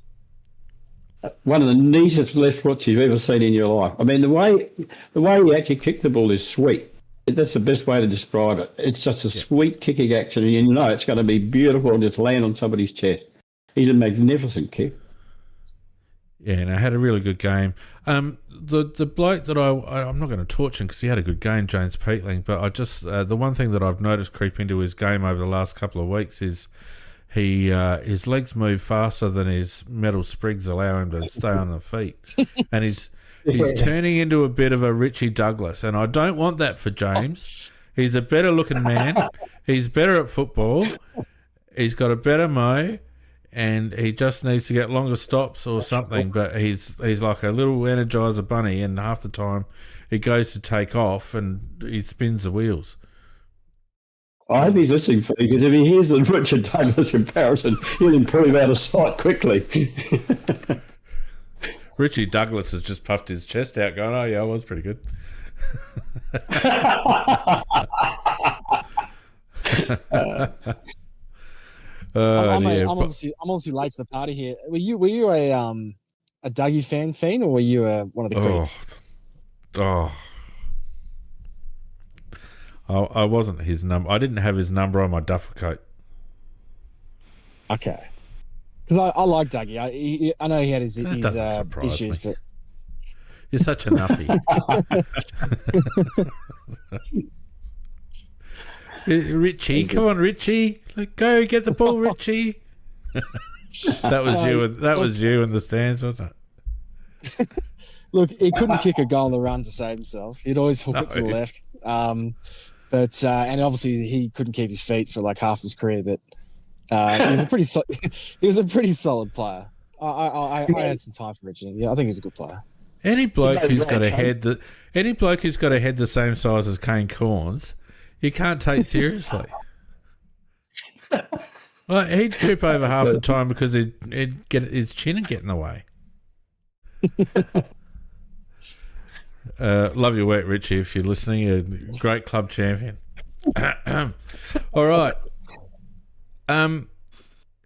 One of the neatest left foots you've ever seen in your life. I mean, the way he actually kicked the ball is sweet. That's the best way to describe it. It's just a sweet kicking action, and it's going to be beautiful and just land on somebody's chest. He's a magnificent kick. Yeah, and I had a really good game. The bloke that I'm not going to torch him because he had a good game, James Peatling, but I just the one thing that I've noticed creep into his game over the last couple of weeks is his legs move faster than his metal sprigs allow him to stay on the feet, and he's turning into a bit of a Richie Douglas, and I don't want that for James. He's a better looking man. He's better at football. He's got a better mo, and he just needs to get longer stops or something. But he's like a little Energizer bunny, and half the time he goes to take off and he spins the wheels. I hope he's listening for you, because if he hears the Richard Douglas comparison, he'll improve out of sight quickly. Richie Douglas has just puffed his chest out going, oh, yeah, I was pretty good. I'm obviously late to the party here. Were you a Dougie fan, Fiend, or were you one of the critics? I wasn't his number. I didn't have his number on my duffel coat. Okay. Because I like Dougie. I know he had his issues, but you're such a nuffy. Richie, come on, Richie, go get the ball, Richie. That was you in the stands, wasn't it? Look, he couldn't kick a goal on the run to save himself. He'd always hook it to the left. But and obviously he couldn't keep his feet for like half his career. But he was a pretty solid player. I had some time for Richie. Yeah, I think he's a good player. Any bloke who's got a head the same size as Kane Corns, you can't take seriously. Well, he'd trip over half the time because he'd get his chin and get in the way. Love your work, Richie, if you're listening. You're a great club champion. All right.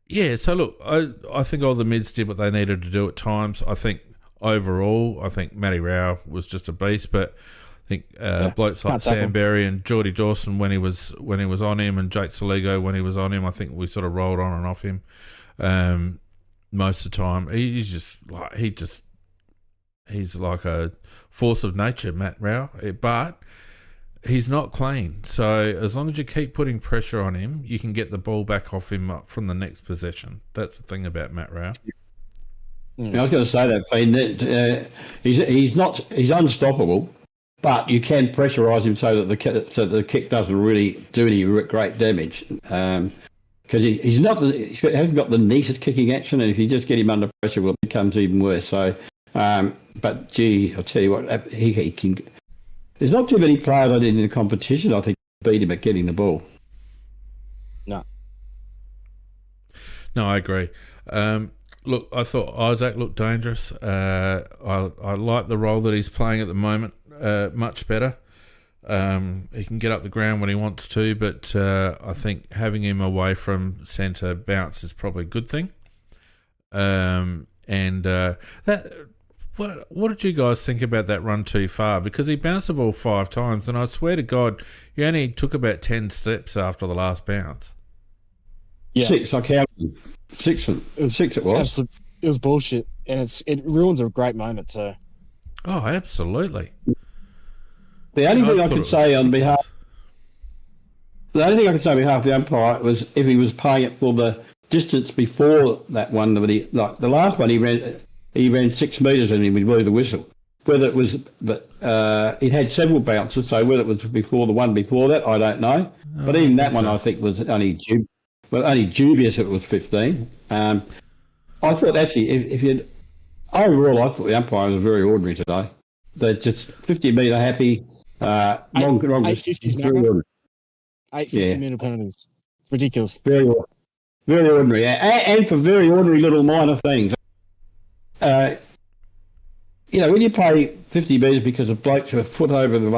Yeah, so look, I think all the mids did what they needed to do at times. I think overall, Matty Rao was just a beast, but I think blokes like Sam Berry and Geordie Dawson when he was on him, and Jake Saligo when he was on him, I think we sort of rolled on and off him most of the time. He's like a force of nature, Matt Rao, but he's not clean. So as long as you keep putting pressure on him, you can get the ball back off him up from the next possession. That's the thing about Matt Rao. I was going to say that, Finn, that he's unstoppable, but you can pressurise him so that the kick doesn't really do any great damage. Because he hasn't got the neatest kicking action, and if you just get him under pressure, well, it becomes even worse. So. But gee, I'll tell you what, he can. There's not too many players in the competition, I think, beat him at getting the ball. No, I agree. Look, I thought Isaac looked dangerous. I like the role that he's playing at the moment much better. He can get up the ground when he wants to, but I think having him away from centre bounce is probably a good thing. What did you guys think about that run too far? Because he bounced the ball 5 times, and I swear to God, he only took about 10 steps after the last bounce. Yeah. 6, I counted. 6 it was. It was bullshit, and it ruins a great moment too. Oh, absolutely. The only thing I could say on behalf of the umpire was if he was paying it for the distance before that one, the last one he ran 6 metres and he would blow the whistle. Whether it was, but it had several bounces, so whether it was before the one before that, I don't know. But even that one, I think, was only dubious. It was 15. I thought actually, overall, I thought the umpire was very ordinary today. They're just 50-metre happy. Long 850s, 850-metre penalties. Ridiculous. Very, very ordinary, and for very ordinary little minor things. When you play 50 metres because a bloke's a foot over the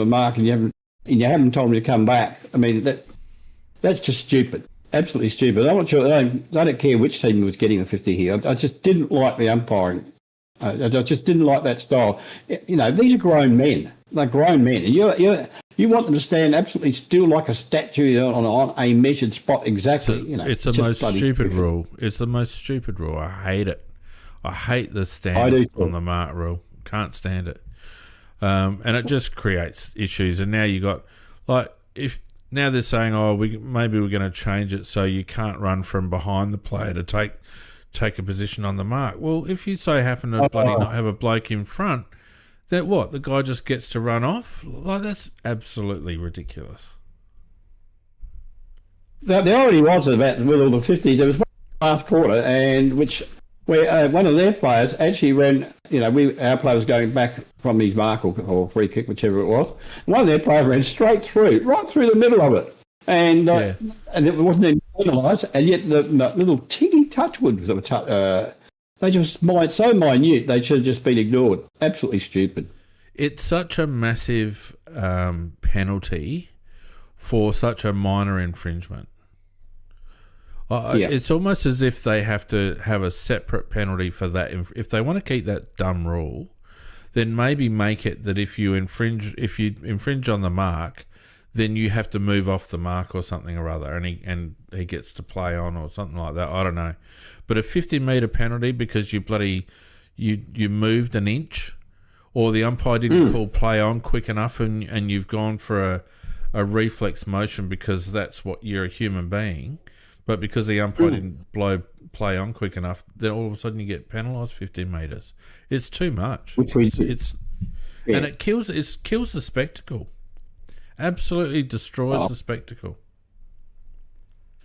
mark and you haven't told him to come back, I mean that's just stupid, absolutely stupid. I'm not sure. I don't care which team was getting the 50 here. I just didn't like the umpiring. I just didn't like that style. These are grown men. They're grown men, and you want them to stand absolutely still like a statue on a measured spot exactly. It's the most stupid rule. It's the most stupid rule. I hate it. I hate the stand on the mark rule. Can't stand it. And it just creates issues. And now you got, like, if now they're saying, maybe we're going to change it so you can't run from behind the player to take a position on the mark. Well, if you so happen to bloody not have a bloke in front, that what? The guy just gets to run off? Like, that's absolutely ridiculous. There already was about the middle of the 50s. There was one last quarter, and where one of their players actually ran. Our player was going back from his mark or free kick, whichever it was. And one of their players ran straight through, right through the middle of it, and it wasn't even penalised. And yet the little teeny touchwood was they just so minute they should have just been ignored. Absolutely stupid. It's such a massive penalty for such a minor infringement. It's almost as if they have to have a separate penalty for that. If they want to keep that dumb rule, then maybe make it that if you infringe on the mark, then you have to move off the mark or something or other, and he gets to play on or something like that. I don't know, but a 50-metre penalty because you moved an inch, or the umpire didn't call play on quick enough, and you've gone for a reflex motion because that's what you're, a human being. But because the umpire didn't blow play on quick enough, then all of a sudden you get penalised 15 metres. It's too much. And it kills the spectacle. Absolutely destroys the spectacle.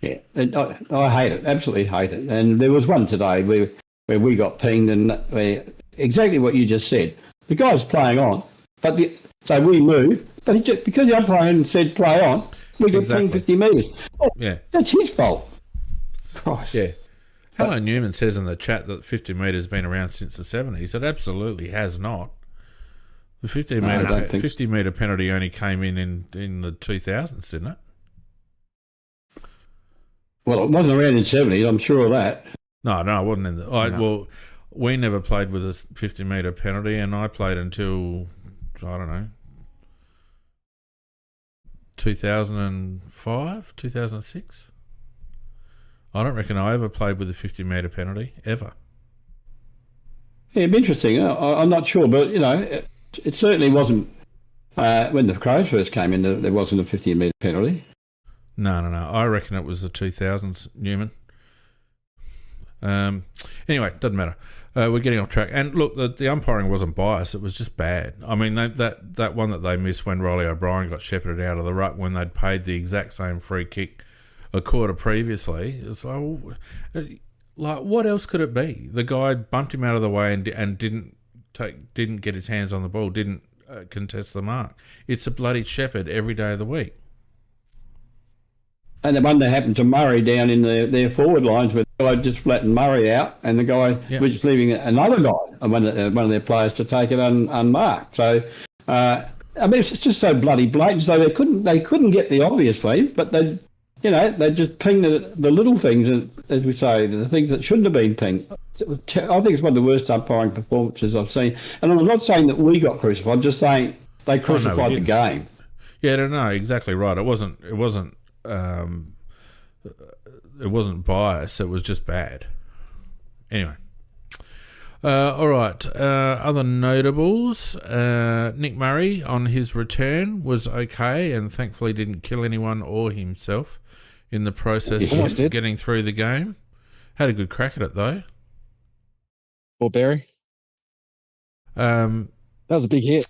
Yeah, and I hate it. Absolutely hate it. And there was one today where we got pinged, and exactly what you just said. The guy's playing on, so we moved, but because the umpire hadn't said play on, we got pinged 50 metres. Yeah, that's his fault. Christ. Yeah. Hello Newman says in the chat that 50 metres has been around since the 70s. It absolutely has not. The 50 metre penalty only came in the 2000s, didn't it? Well, it wasn't around in the 70s, I'm sure of that. No, it wasn't in the... Well, we never played with a 50 metre penalty, and I played until, I don't know, 2005, 2006. I don't reckon I ever played with a 50 metre penalty, ever. Yeah, it'd be interesting. I'm not sure, but, it certainly wasn't... when the Crows first came in, there wasn't a 50 metre penalty. No. I reckon it was the 2000s, Newman. Anyway, doesn't matter. We're getting off track. And look, the umpiring wasn't biased. It was just bad. I mean, that one that they missed when Riley O'Brien got shepherded out of the ruck when they'd paid the exact same free kick a quarter previously. It's like, what else could it be? The guy bumped him out of the way and didn't get his hands on the ball, didn't contest the mark. It's a bloody shepherd every day of the week. And the one that happened to Murray down in their forward lines, where the guy just flattened Murray out, and the guy was just leaving another guy, one of their players, to take it unmarked. So, I mean, it's just so bloody blatant. So they couldn't get the obvious lead, but they just pinged the little things, as we say, the things that shouldn't have been pinged. I think it's one of the worst umpiring performances I've seen. And I'm not saying that we got crucified. I'm just saying they crucified the game. Yeah, no, exactly right. It wasn't bias. It was just bad. Anyway. All right. Other notables. Nick Murray on his return was okay and thankfully didn't kill anyone or himself in the process of getting through the game. Had a good crack at it though. Or Barry. That was a big hit.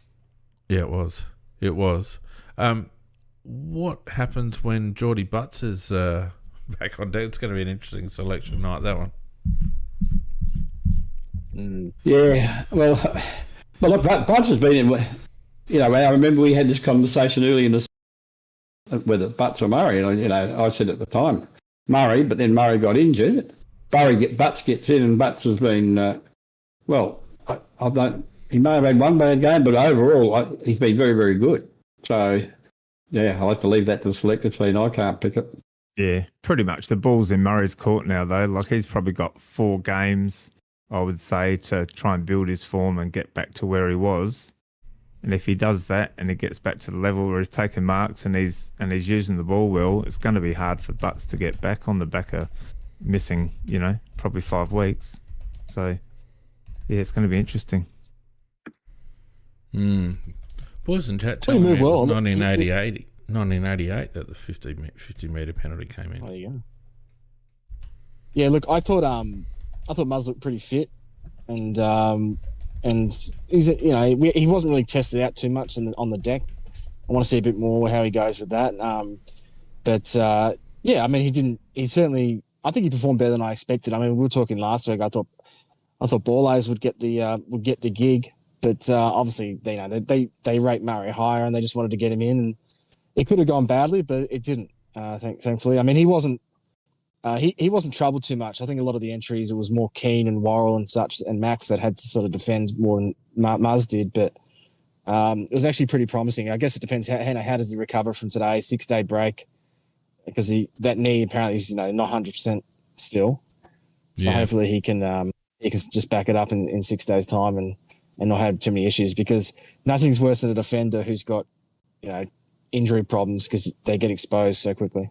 Yeah, it was. It was. What happens when Geordie Butts is back on deck? It's going to be an interesting selection night, that one. Yeah, well, Butts has been in. I remember we had this conversation early in the whether Butts or Murray. And I said at the time Murray, but then Murray got injured. Butts gets in, and Butts has been I don't. He may have had one bad game, but overall he's been very, very good. So. Yeah, I like to leave that to the selector team. I can't pick it. Yeah, pretty much. The ball's in Murray's court now, though. Like, he's probably got 4 games, I would say, to try and build his form and get back to where he was. And if he does that and he gets back to the level where he's taking marks and he's using the ball well, it's going to be hard for Butts to get back on the back of missing, probably 5 weeks. So, yeah, it's going to be interesting. Boys in chat tell me it was 1980. 1988 that the 50 metre penalty came in. There you go. Yeah, look, I thought Muzz looked pretty fit, and he's he wasn't really tested out too much on the deck. I want to see a bit more how he goes with that. Yeah, I mean, he didn't. He certainly. I think he performed better than I expected. I mean, we were talking last week. I thought Ballers would get the gig, but obviously they rate Murray higher, and they just wanted to get him in. And it could have gone badly, but it didn't. Thankfully, I mean, he wasn't troubled too much. I think a lot of the entries, it was more Keane and Worrell and such, and Max that had to sort of defend more than Muzz did. But it was actually pretty promising. I guess it depends how does he recover from today, 6-day break, because that knee apparently is not 100% still. So hopefully he can just back it up in 6 days' time and not have too many issues, because nothing's worse than a defender who's got injury problems because they get exposed so quickly.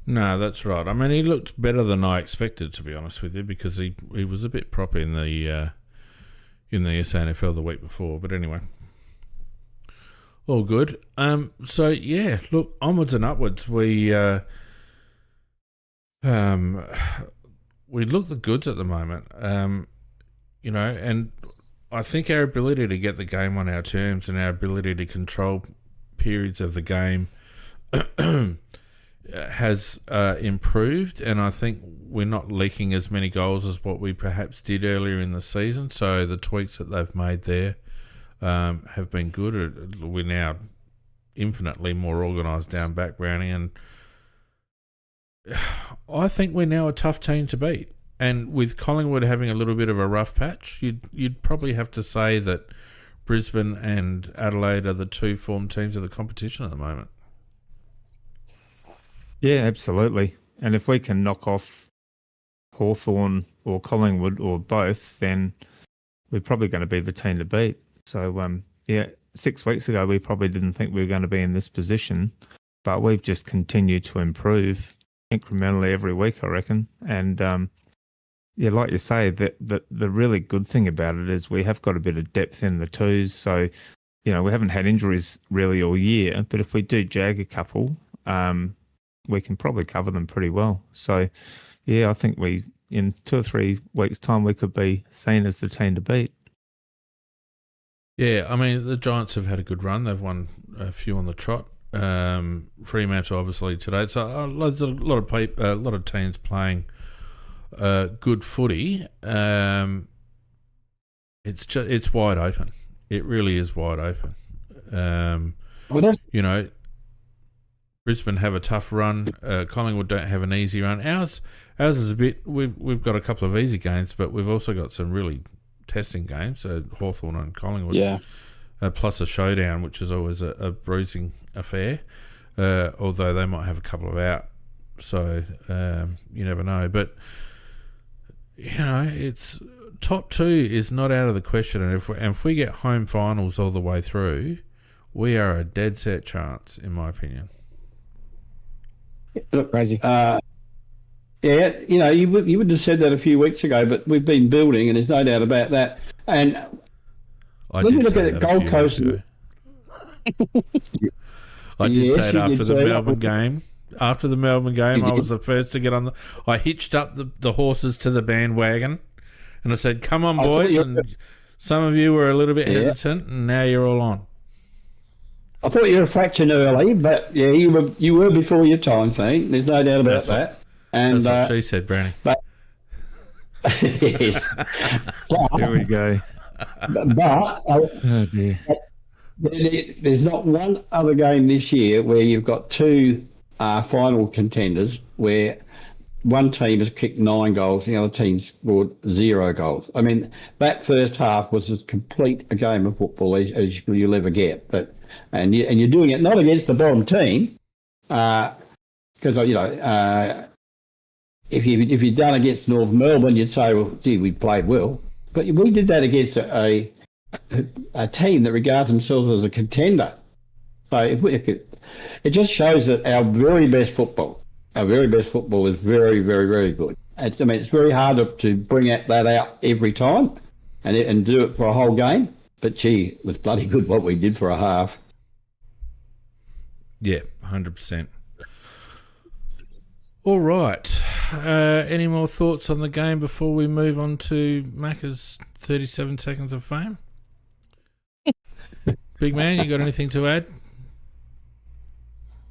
No, that's right. I mean, he looked better than I expected, to be honest with you, because he was a bit proper in the SANFL the week before. But anyway, all good. So yeah, look, onwards and upwards. We look the goods at the moment. And I think our ability to get the game on our terms and our ability to control periods of the game has improved, and I think we're not leaking as many goals as what we perhaps did earlier in the season. So the tweaks that they've made there have been good. We're now infinitely more organised down back, Brownie, and I think we're now a tough team to beat. And with Collingwood having a little bit of a rough patch, you'd probably have to say that Brisbane and Adelaide are the two form teams of the competition at the moment. Yeah, absolutely. And if we can knock off Hawthorn or Collingwood or both, then we're probably going to be the team to beat. So, 6 weeks ago, we probably didn't think we were going to be in this position, but we've just continued to improve incrementally every week, I reckon. And, like you say, the really good thing about it is we have got a bit of depth in the twos. So, we haven't had injuries really all year, but if we do jag a couple, we can probably cover them pretty well. So, I think in 2 or 3 weeks' time, we could be seen as the team to beat. Yeah, I mean, the Giants have had a good run. They've won a few on the trot. Fremantle, obviously, today. So there's a lot of teams playing good footy. It's wide open. It really is wide open. Brisbane have a tough run. Collingwood don't have an easy run. Ours is a bit. We've got a couple of easy games, but we've also got some really testing games. Hawthorn and Collingwood, plus a showdown, which is always a bruising affair. Although they might have a couple of out, so you never know. But it's top two is not out of the question, and if we get home finals all the way through, we are a dead set chance, in my opinion. Look crazy. You would have said that a few weeks ago, but we've been building, and there's no doubt about that. And Let me look at Gold Coast. I did say it after the Melbourne game. After the Melbourne game, I was the first to get on I hitched up the horses to the bandwagon, and I said, "Come on, boys!" And some of you were a little bit hesitant, and now you're all on. I thought you were a fraction early, but you were before your time, Fane. There's no doubt about that. And that's what she said, Brownie. But yes, Here we go. Oh dear. There's not one other game this year where you've got two final contenders where one team has kicked 9 goals, the other team scored 0 goals. I mean, that first half was as complete a game of football as you'll ever get. And you're doing it not against the bottom team, because if you'd done against North Melbourne, you'd say, well, gee, we played well. But we did that against a team that regards themselves as a contender. So it just shows that our very best football is very, very, very good. It's very hard to bring that out every time and do it for a whole game. But gee, it was bloody good what we did for a half. Yeah, 100%. All right. Any more thoughts on the game before we move on to Macca's 37 seconds of fame? Big man, you got anything to add?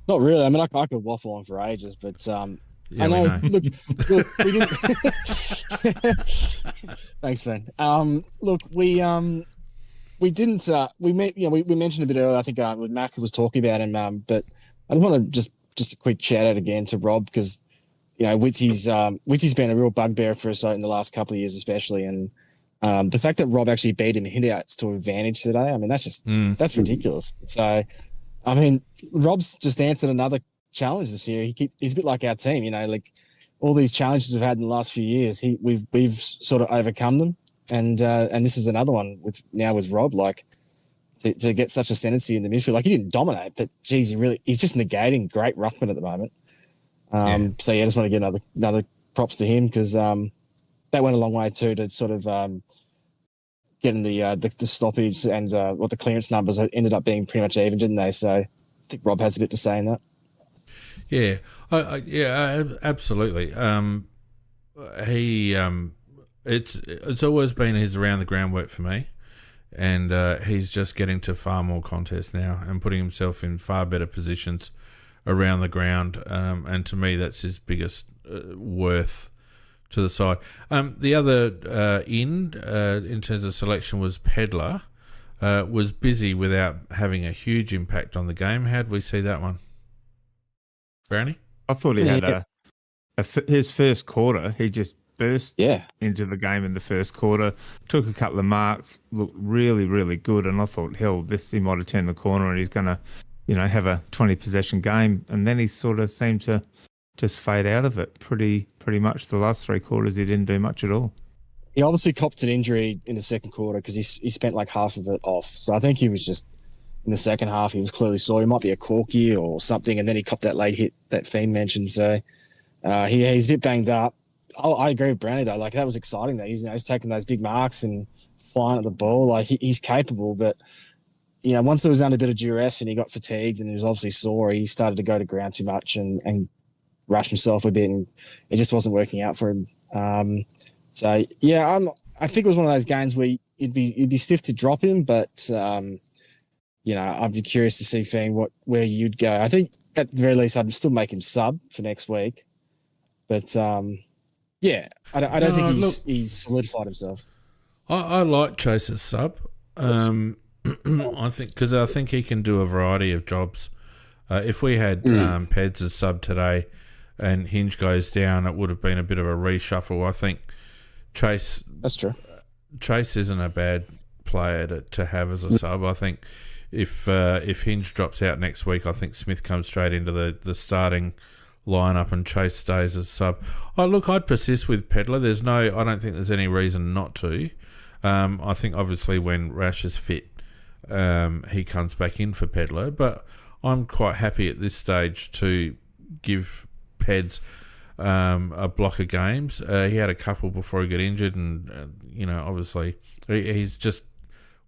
Not really. I mean, I could waffle on for ages, but Yeah, I know. we know. Look, we didn't. Thanks, Ben. Look, we didn't. We mentioned a bit earlier. I think when Mac was talking about him. But I want to just a quick shout out again to Rob because Witsy's been a real bugbear for us in the last couple of years, especially, and the fact that Rob actually beat him hitouts to advantage today. I mean, that's just that's ridiculous. So, I mean, Rob's just answered another challenge this year. He's a bit like our team, like all these challenges we've had in the last few years. We've sort of overcome them, and this is another one with Rob. Like to get such ascendancy in the midfield, like he didn't dominate, but geez, he's just negating great ruckman at the moment. So yeah, I just want to get another props to him because that went a long way too to sort of getting the stoppage and what the clearance numbers ended up being pretty much even, didn't they? So I think Rob has a bit to say in that. Yeah, absolutely. It's always been his around the ground work for me, and he's just getting to far more contests now and putting himself in far better positions around the ground. And to me, that's his biggest worth to the side. The other end in terms of selection was Pedler. Was busy without having a huge impact on the game. How did we see that one? Brownie? I thought he had his first quarter. He just burst into the game in the first quarter, took a couple of marks, looked really, really good. And I thought, hell, he might have turned the corner and he's going to, have a 20 possession game. And then he sort of seemed to just fade out of it pretty much. The last three quarters, he didn't do much at all. He obviously copped an injury in the second quarter because he spent like half of it off. So I think he was just in the second half. He was clearly sore. He might be a corky or something, and then he copped that late hit that Fiend mentioned. So he's a bit banged up. I agree with Brownie though. Like that was exciting though. He's taking those big marks and flying at the ball. Like he's capable, but once there was under a bit of duress and he got fatigued and he was obviously sore, he started to go to ground too much and rush himself a bit, and it just wasn't working out for him. So yeah, I think it was one of those games where you'd be stiff to drop him, but I'd be curious to see Fiend where you'd go. I think at the very least I'd still make him sub for next week, but I don't think he's solidified himself. I like Chase's sub. I think he can do a variety of jobs. If we had Peds as sub today and Hinge goes down, it would have been a bit of a reshuffle. I think Chase. That's true. Chase isn't a bad player to have as a sub. I think if Hinge drops out next week, I think Smith comes straight into the starting lineup and Chase stays as sub. I'd persist with Pedler. I don't think there's any reason not to. I think obviously when Rash is fit, he comes back in for Pedler, but I'm quite happy at this stage to give Peds a block of games. He had a couple before he got injured, and obviously he's just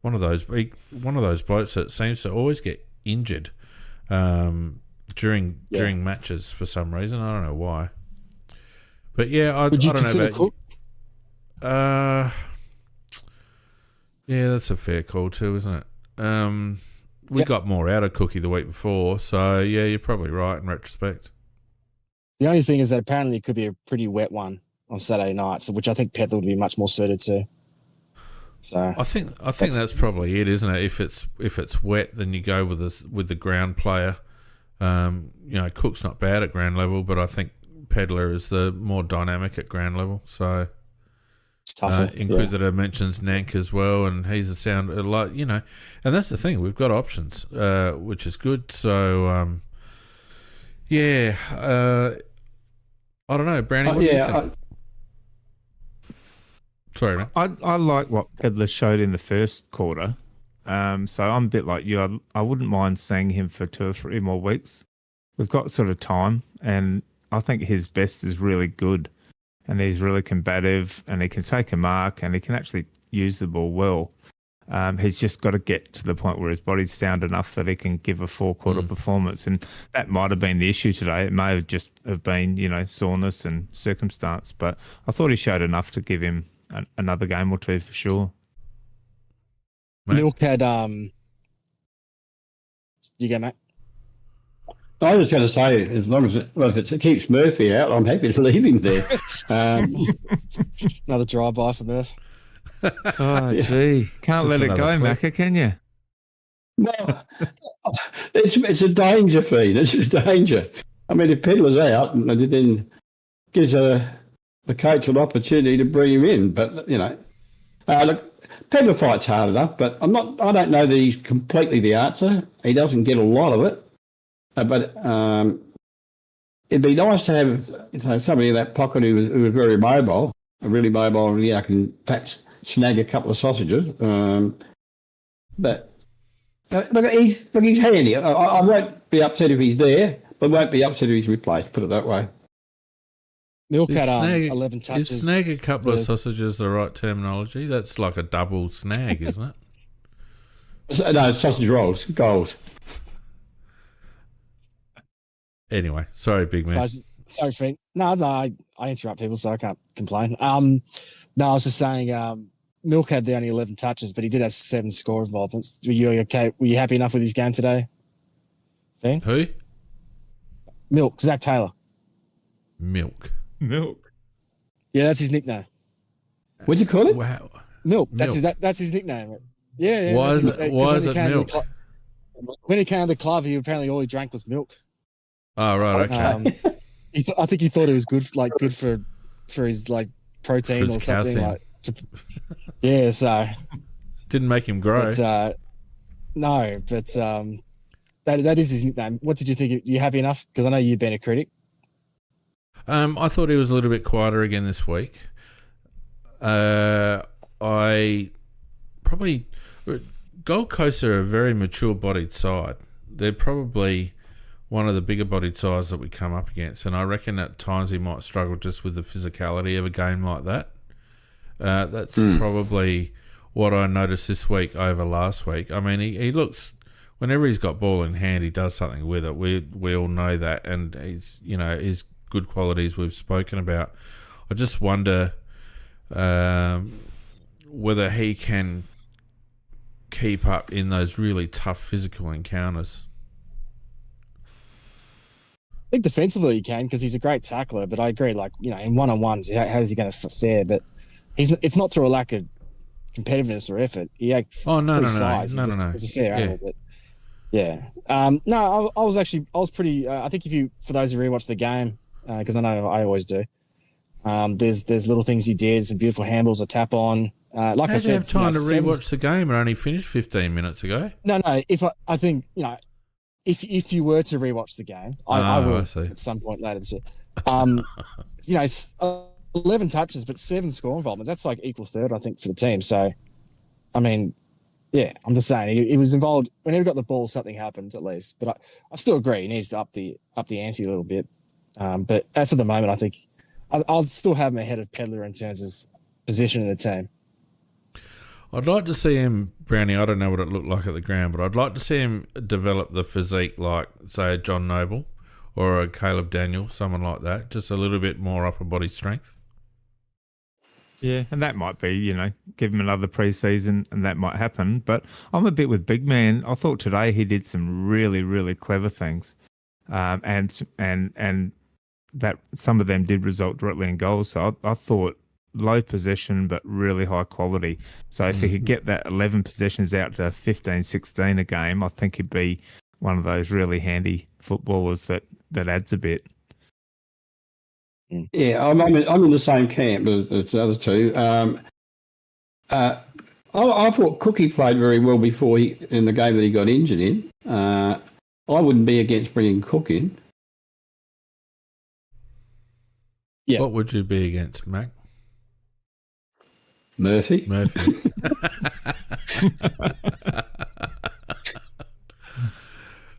one of those blokes that seems to always get injured during matches for some reason. I don't know why, but I don't know about Cook? Yeah, that's a fair call too, isn't it? We got more out of Cookie the week before, so yeah, you're probably right in retrospect. The only thing is that apparently it could be a pretty wet one on Saturday nights, which I think Pedler would be much more suited to. So I think that's probably it, isn't it? If it's wet, then you go with the ground player. Cook's not bad at ground level, but I think Pedler is the more dynamic at ground level. So it's tougher. Inquisitor mentions Nank as well, and he's a sound like and that's the thing. We've got options, which is good. So I don't know, Brownie. What do you think? Sorry, man. I like what Pedler showed in the first quarter. So I'm a bit like you. I wouldn't mind seeing him for 2 or 3 more weeks. We've got sort of time, and I think his best is really good, and he's really combative, and he can take a mark, and he can actually use the ball well. He's just got to get to the point where his body's sound enough that he can give a four-quarter performance, and that might have been the issue today. It may have just have been, soreness and circumstance, but I thought he showed enough to give him another game or two for sure. Mate. Milk had you go, mate. I was going to say, as long as if it keeps Murphy out, I'm happy to leave him there. Another drive-by for Murph. Oh, gee. Can't let it go, Macca, can you? Well, it's a danger, Fiend. It's a danger. I mean, if Pedler's out, and it then gives the coach an opportunity to bring him in. But, look, Pedler fights hard enough, but I don't know that he's completely the answer. He doesn't get a lot of it. But it'd be nice to have somebody in that pocket who was very mobile, really mobile, and can perhaps snag a couple of sausages. But look, he's handy. I won't be upset if he's there, but won't be upset if he's replaced. Put it that way. Milk had 11 touches. Is snag a couple of sausages the right terminology? That's like a double snag, isn't it? No, sausage rolls, goals. Anyway, sorry, big man. Sorry, Fink. No, I interrupt people, so I can't complain. No, I was just saying, Milk had the only 11 touches, but he did have 7 score involvements. Were you okay? Were you happy enough with his game today? Fink? Who? Milk, Zach Taylor. Milk. Yeah, that's his nickname. What'd you call it? Wow. Milk. That's his nickname. Yeah. Why is it milk? When he came to the club, apparently all he drank was milk. Oh, right, okay. I think he thought it was good for his protein or something calcium. Yeah, so Didn't make him grow. But, no, but that is his nickname. What did you think? You happy enough? Because I know you've been a critic. I thought he was a little bit quieter again this week. Gold Coast are a very mature-bodied side. They're probably one of the bigger-bodied sides that we come up against, and I reckon at times he might struggle just with the physicality of a game like that. That's probably what I noticed this week over last week. I mean, he looks, whenever he's got ball in hand, he does something with it. We all know that, and he's his good qualities we've spoken about. I just wonder whether he can keep up in those really tough physical encounters. I think defensively he can because he's a great tackler, but I agree, in one-on-ones, how's he going to fare? But it's not through a lack of competitiveness or effort. He had size. No. It's a fair animal, but yeah. No, I was pretty. I think for those who rewatch the game, because I know I always do. There's little things he did, some beautiful handballs, a tap on. Like I said, have time to rewatch the game. It only finished 15 minutes ago. No. I think if you were to rewatch the game, I will at some point later this year. 11 touches, but 7 score involvements. That's equal third, I think, for the team. So, I mean, yeah, I'm just saying he was involved. Whenever he got the ball, something happened at least. But I still agree he needs to up the ante a little bit. But as for the moment, I think I'll still have him ahead of Pedler in terms of position in the team. I'd like to see him, Brownie, I don't know what it looked like at the ground, but I'd like to see him develop the physique like, say, a John Noble or a Caleb Daniel, someone like that, just a little bit more upper body strength. Yeah, and that might be, give him another pre-season and that might happen. But I'm a bit with Big Man. I thought today he did some really, really clever things. And that some of them did result directly in goals. So I thought low possession but really high quality. So if he could get that 11 possessions out to 15, 16 a game, I think he'd be one of those really handy footballers that adds a bit. Yeah, I'm in the same camp as the other two. I thought Cookie played very well before in the game that he got injured in. I wouldn't be against bringing Cook in. Yeah. What would you be against, Mac? Murphy.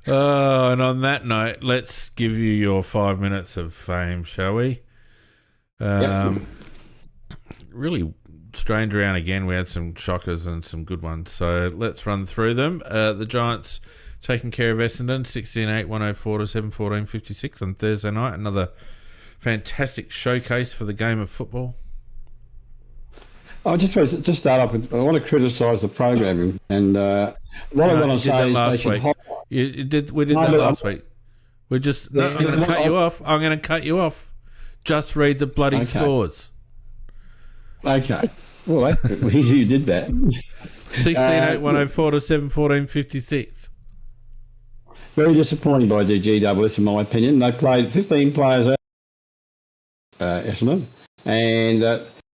Oh, and on that note, let's give you your 5 minutes of fame, shall we? Yep. Really strange round again. We had some shockers and some good ones. So let's run through them. The Giants taking care of Essendon, 16-8, 104 to 714, 56 on Thursday night. Another fantastic showcase for the game of football. I just want to start off with, I want to criticise the programming, and what I want to say is they should highlight. We did that last week. I'm going to cut you off. I'm going to cut you off. Just read the bloody scores. Okay. Well, you did that. 16-8, 104 to 714, 56. Very disappointing by the GWS, in my opinion. They played 15 players out, Essendon, and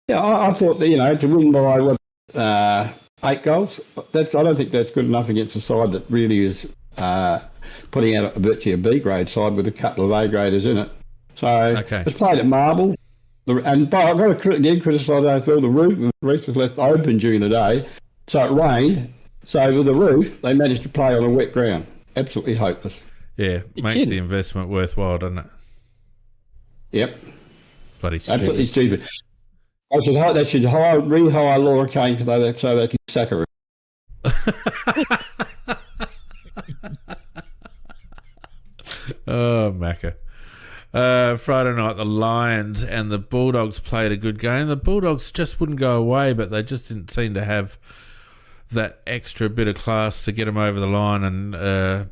I thought that, to win by 8 goals. I don't think that's good enough against a side that really is putting out virtually a B grade side with a couple of A graders in it. So it's played at Marble, and I've got to again criticise AFL. The roof was left open during the day, so it rained. So with the roof, they managed to play on a wet ground. Absolutely hopeless. Yeah, makes the investment worthwhile, doesn't it? Yep. Bloody stupid. Absolutely stupid. They should rehire Laura Kane so they can sack her. Oh, Macca. Friday night, the Lions and the Bulldogs played a good game. The Bulldogs just wouldn't go away, but they just didn't seem to have that extra bit of class to get them over the line. And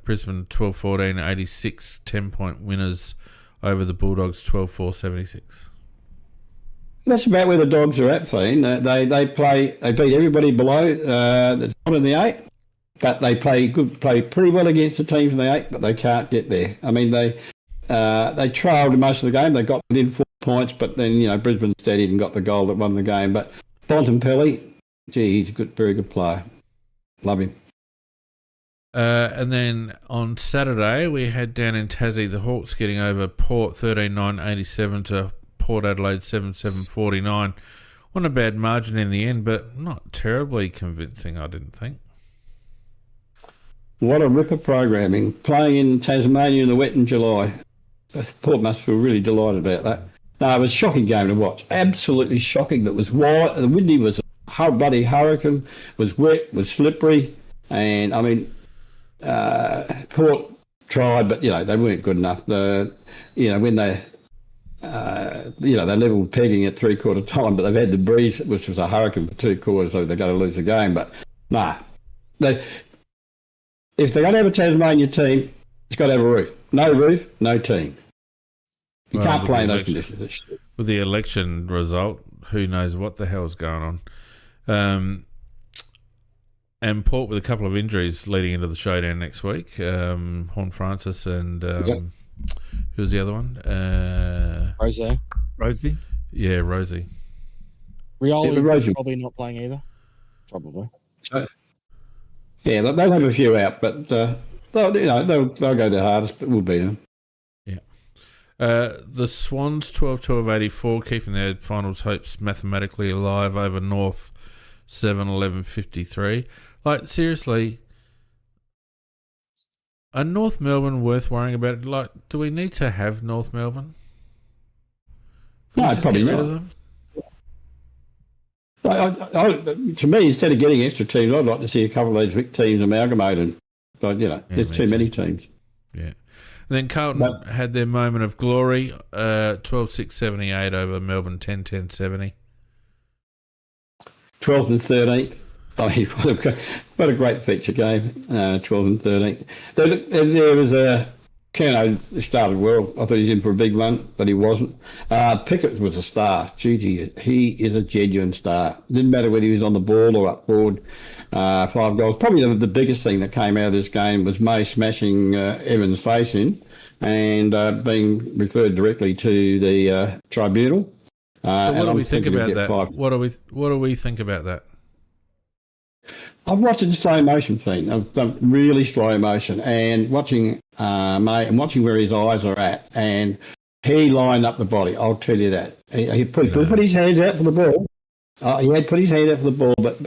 Brisbane 12-14, 86, 10-point winners over the Bulldogs 12-4, 76. That's about where the Dogs are at, playing. They beat everybody below the top of the 8, but they play pretty well against the teams in the 8, but they can't get there. I mean, they trailed most of the game. They got within 4 points, but then Brisbane steadied and got the goal that won the game. But Bontempelli, he's a very good player. Love him. And then on Saturday, we had down in Tassie, the Hawks getting over Port 13-9, 87 to Port Adelaide 7-7, 49. Wasn't a bad margin in the end, but not terribly convincing, I didn't think. What a ripper programming. Playing in Tasmania in the wet in July. Port must feel really delighted about that. No, it was a shocking game to watch. Absolutely shocking. It was wide. The windy was a bloody hurricane. Was wet, was slippery. And, I mean, Port tried, but, they weren't good enough. When they... they leveled pegging at 3/4 time, but they've had the breeze, which was a hurricane for 2 quarters, so they're going to lose the game. But if they're going to have a Tasmania team, it's got to have a roof. No roof, no team. You can't play in those conditions. With the election result, who knows what the hell's going on? And Port with a couple of injuries leading into the showdown next week. Horn Francis and who was the other one? Rosie. Yeah, Rosie. Rioli probably not playing either. Probably. Yeah, they'll have a few out, but they'll go their hardest, but we'll beat them. Yeah. The Swans 12-12, 84, keeping their finals hopes mathematically alive over North 7-11, 53. Like, seriously, are North Melbourne worth worrying about? Like, do we need to have North Melbourne? No, probably not. To me, instead of getting extra teams, I'd like to see a couple of these big teams amalgamated. But, there's too many teams. Yeah. And then Carlton had their moment of glory, 12-6, 78 over Melbourne, 10-10, 70. 12th and 13th. I mean, what a great feature game, 12th and 13th. There was a Kerno started well. I thought he was in for a big one, but he wasn't. Pickett was a star. Gee, he is a genuine star. Didn't matter whether he was on the ball or up forward. 5 goals. Probably the biggest thing that came out of this game was May smashing Evans' face in and being referred directly to the tribunal. What do we think about that? What do we think about that? I've watched it in slow motion, Pete. I've done really slow motion, and watching May and watching where his eyes are at, and he lined up the body. I'll tell you that he put his hands out for the ball. He had put his hand out for the ball, but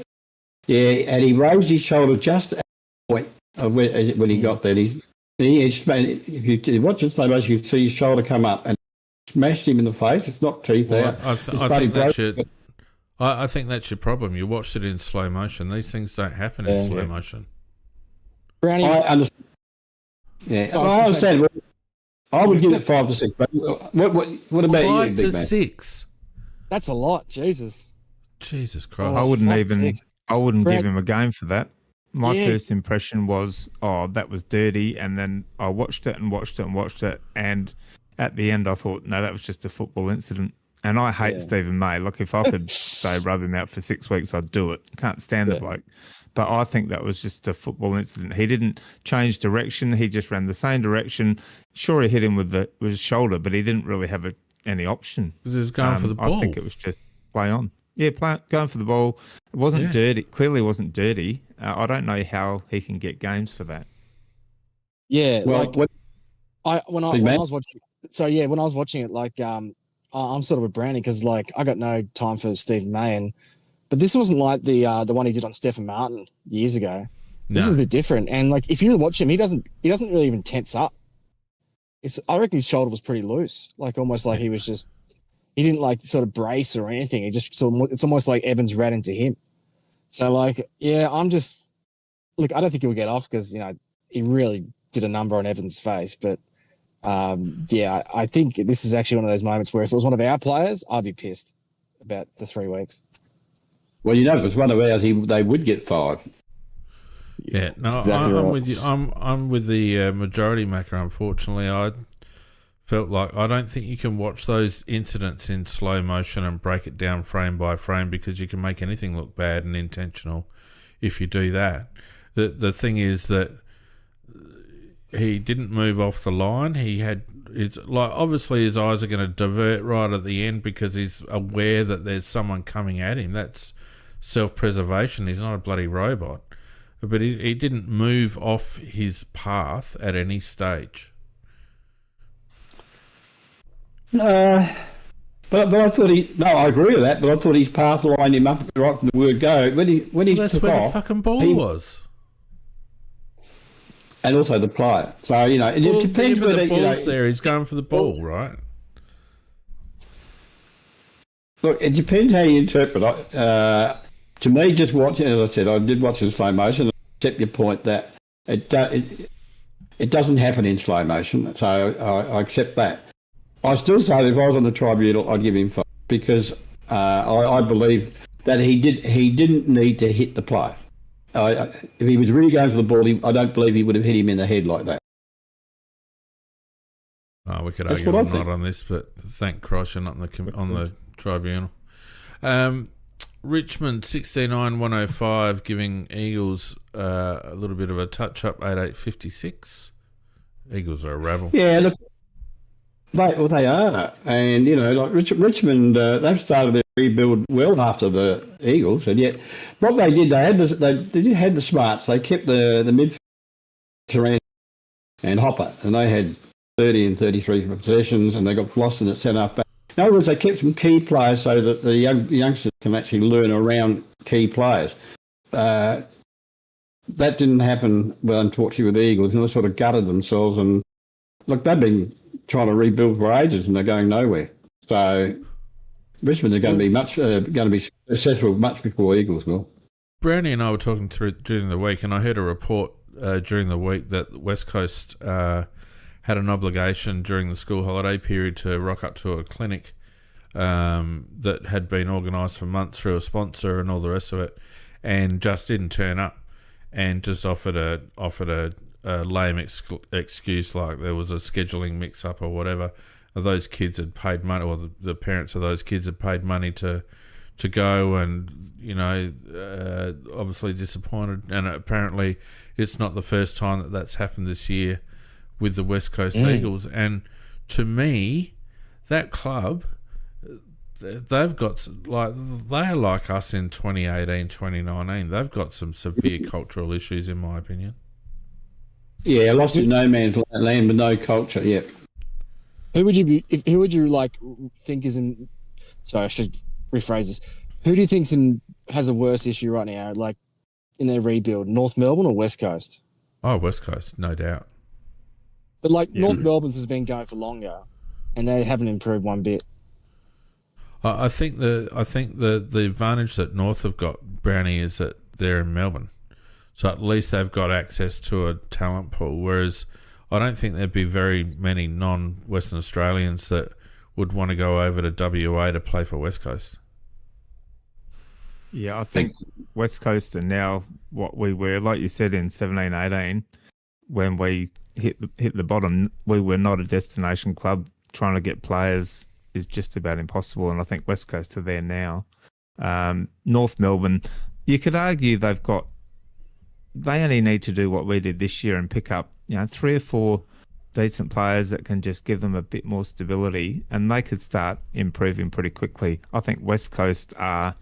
and he raised his shoulder just at the point of when he got there. If you watch it slow motion, you can see his shoulder come up and smashed him in the face. It's not teeth out. I think that's your problem. You watched it in slow motion. These things don't happen in slow motion. Brownie, I understand. Yeah, I understand. I would give it 5 to 6. But what about you, 5 big to man? 6. that's a lot. Jesus Christ. I wouldn't 5 to even. 6. I wouldn't Brad- give him a game for that. My Yeah. first impression was, oh, that was dirty, and then I watched it, and at the end I thought, no, that was just a football incident. And I hate Stephen May. Look, if I could say rub him out for 6 weeks, I'd do it. Can't stand the bloke. But I think that was just a football incident. He didn't change direction. He just ran the same direction. Sure, he hit him with his shoulder, but he didn't really have any option. Because he was going for the ball. I think it was just play on. Yeah, going for the ball. It wasn't dirty. Clearly wasn't dirty. I don't know how he can get games for that. Yeah, Well, when I was watching. So yeah, when I was watching it, like I'm sort of a brownie because like I got no time for Stephen May, but this wasn't like the one he did on Stephen Martin years ago. This is a bit different, and like if you watch him, he doesn't really even tense up. I reckon his shoulder was pretty loose, like almost like he didn't like sort of brace or anything. It's almost like Evans ran into him. So like, yeah, I don't think he'll get off because he really did a number on Evans' face, but. I think this is actually one of those moments where if it was one of our players, I'd be pissed about the 3 weeks. Well, if it was one of ours, they would get 5. Yeah, no, exactly I'm right. with you. I'm with the majority maker. Unfortunately, I felt like I don't think you can watch those incidents in slow motion and break it down frame by frame because you can make anything look bad and intentional if you do that. The thing is that he didn't move off the line. It's like obviously his eyes are going to divert right at the end because he's aware that there's someone coming at him. That's self-preservation. He's not a bloody robot. But he didn't move off his path at any stage. But I thought I agree with that. But I thought his path lined him up right from the word go. When he That's took where off, the fucking ball was. and also the player. So it depends whether the ball's there. He's going for the ball, right? Look, it depends how you interpret it. To me, just watching, as I said, I did watch in slow motion. I accept your point that it doesn't happen in slow motion, so I accept that. I still say that if I was on the tribunal, I'd give him 5 because I believe that he didn't need to hit the player. If he was really going for the ball, I don't believe he would have hit him in the head like that. Oh, we could That's argue what I I'm think. not on this, but thank Christ you're not on the tribunal. Richmond 69-105 giving Eagles a little bit of a touch-up, 88-56. Eagles are a rabble. Yeah, look, they are. And, like Richmond, they've started their rebuild well after the Eagles. And yet, what they did, they had the smarts. They kept the midfield Taran and Hopper, and they had 30 and 33 possessions, and they got Floston at centre back. In other words, they kept some key players so that the youngsters can actually learn around key players. That didn't happen, unfortunately, with the Eagles, and they sort of gutted themselves. And look, they've been trying to rebuild for ages, and they're going nowhere. So Richmond are going to be successful much before Eagles will. Brownie and I were talking through during the week, and I heard a report during the week that West Coast had an obligation during the school holiday period to rock up to a clinic that had been organised for months through a sponsor and all the rest of it, and just didn't turn up, and just offered a lame excuse like there was a scheduling mix-up or whatever. Those kids had paid money, or the parents of those kids had paid money to go, and obviously disappointed. And apparently, it's not the first time that's happened this year with the West Coast Eagles. And to me, that club, they've got they're like us in 2018, 2019. They've got some severe cultural issues, in my opinion. Yeah, lost in no man's land with no culture. Yeah. Who would you think is in? Sorry, I should rephrase this. Who do you think's has a worse issue right now, like in their rebuild? North Melbourne or West Coast? Oh, West Coast, no doubt. But North Melbourne's has been going for longer, and they haven't improved one bit. I think the advantage that North have got, Brownie, is that they're in Melbourne, so at least they've got access to a talent pool. Whereas I don't think there'd be very many non-Western Australians that would want to go over to WA to play for West Coast. Yeah, I think West Coast are now what we were, like you said, in 17-18, when we hit the bottom. We were not a destination club. Trying to get players is just about impossible, and I think West Coast are there now. North Melbourne, you could argue they only need to do what we did this year and pick up 3 or 4 decent players that can just give them a bit more stability, and they could start improving pretty quickly. I think West Coast are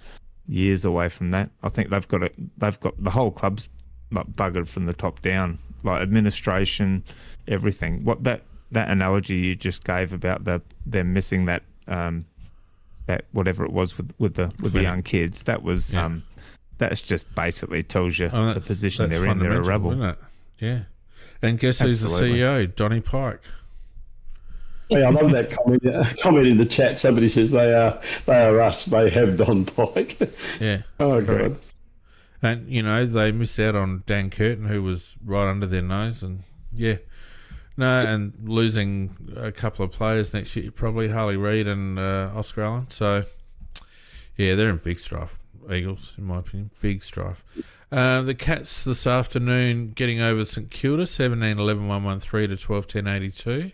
years away from that. I think they've got the whole club's like buggered from the top down, like administration, everything. What that analogy you just gave about them missing that whatever it was with the young kids, that was that's just basically tells you the position they're in. They're a rebel, isn't it? Yeah. And guess who's the CEO? Donny Pike. Yeah, I love that comment in the chat. Somebody says they are us. They have Don Pike. Yeah. Oh, God. And, they missed out on Dan Curtin, who was right under their nose. And, yeah. No, and losing a couple of players next year, probably Harley Reid and Oscar Allen. So, yeah, they're in big strife, Eagles, in my opinion. Big strife. The Cats this afternoon getting over St Kilda, 17-11-113 to 12-10-82.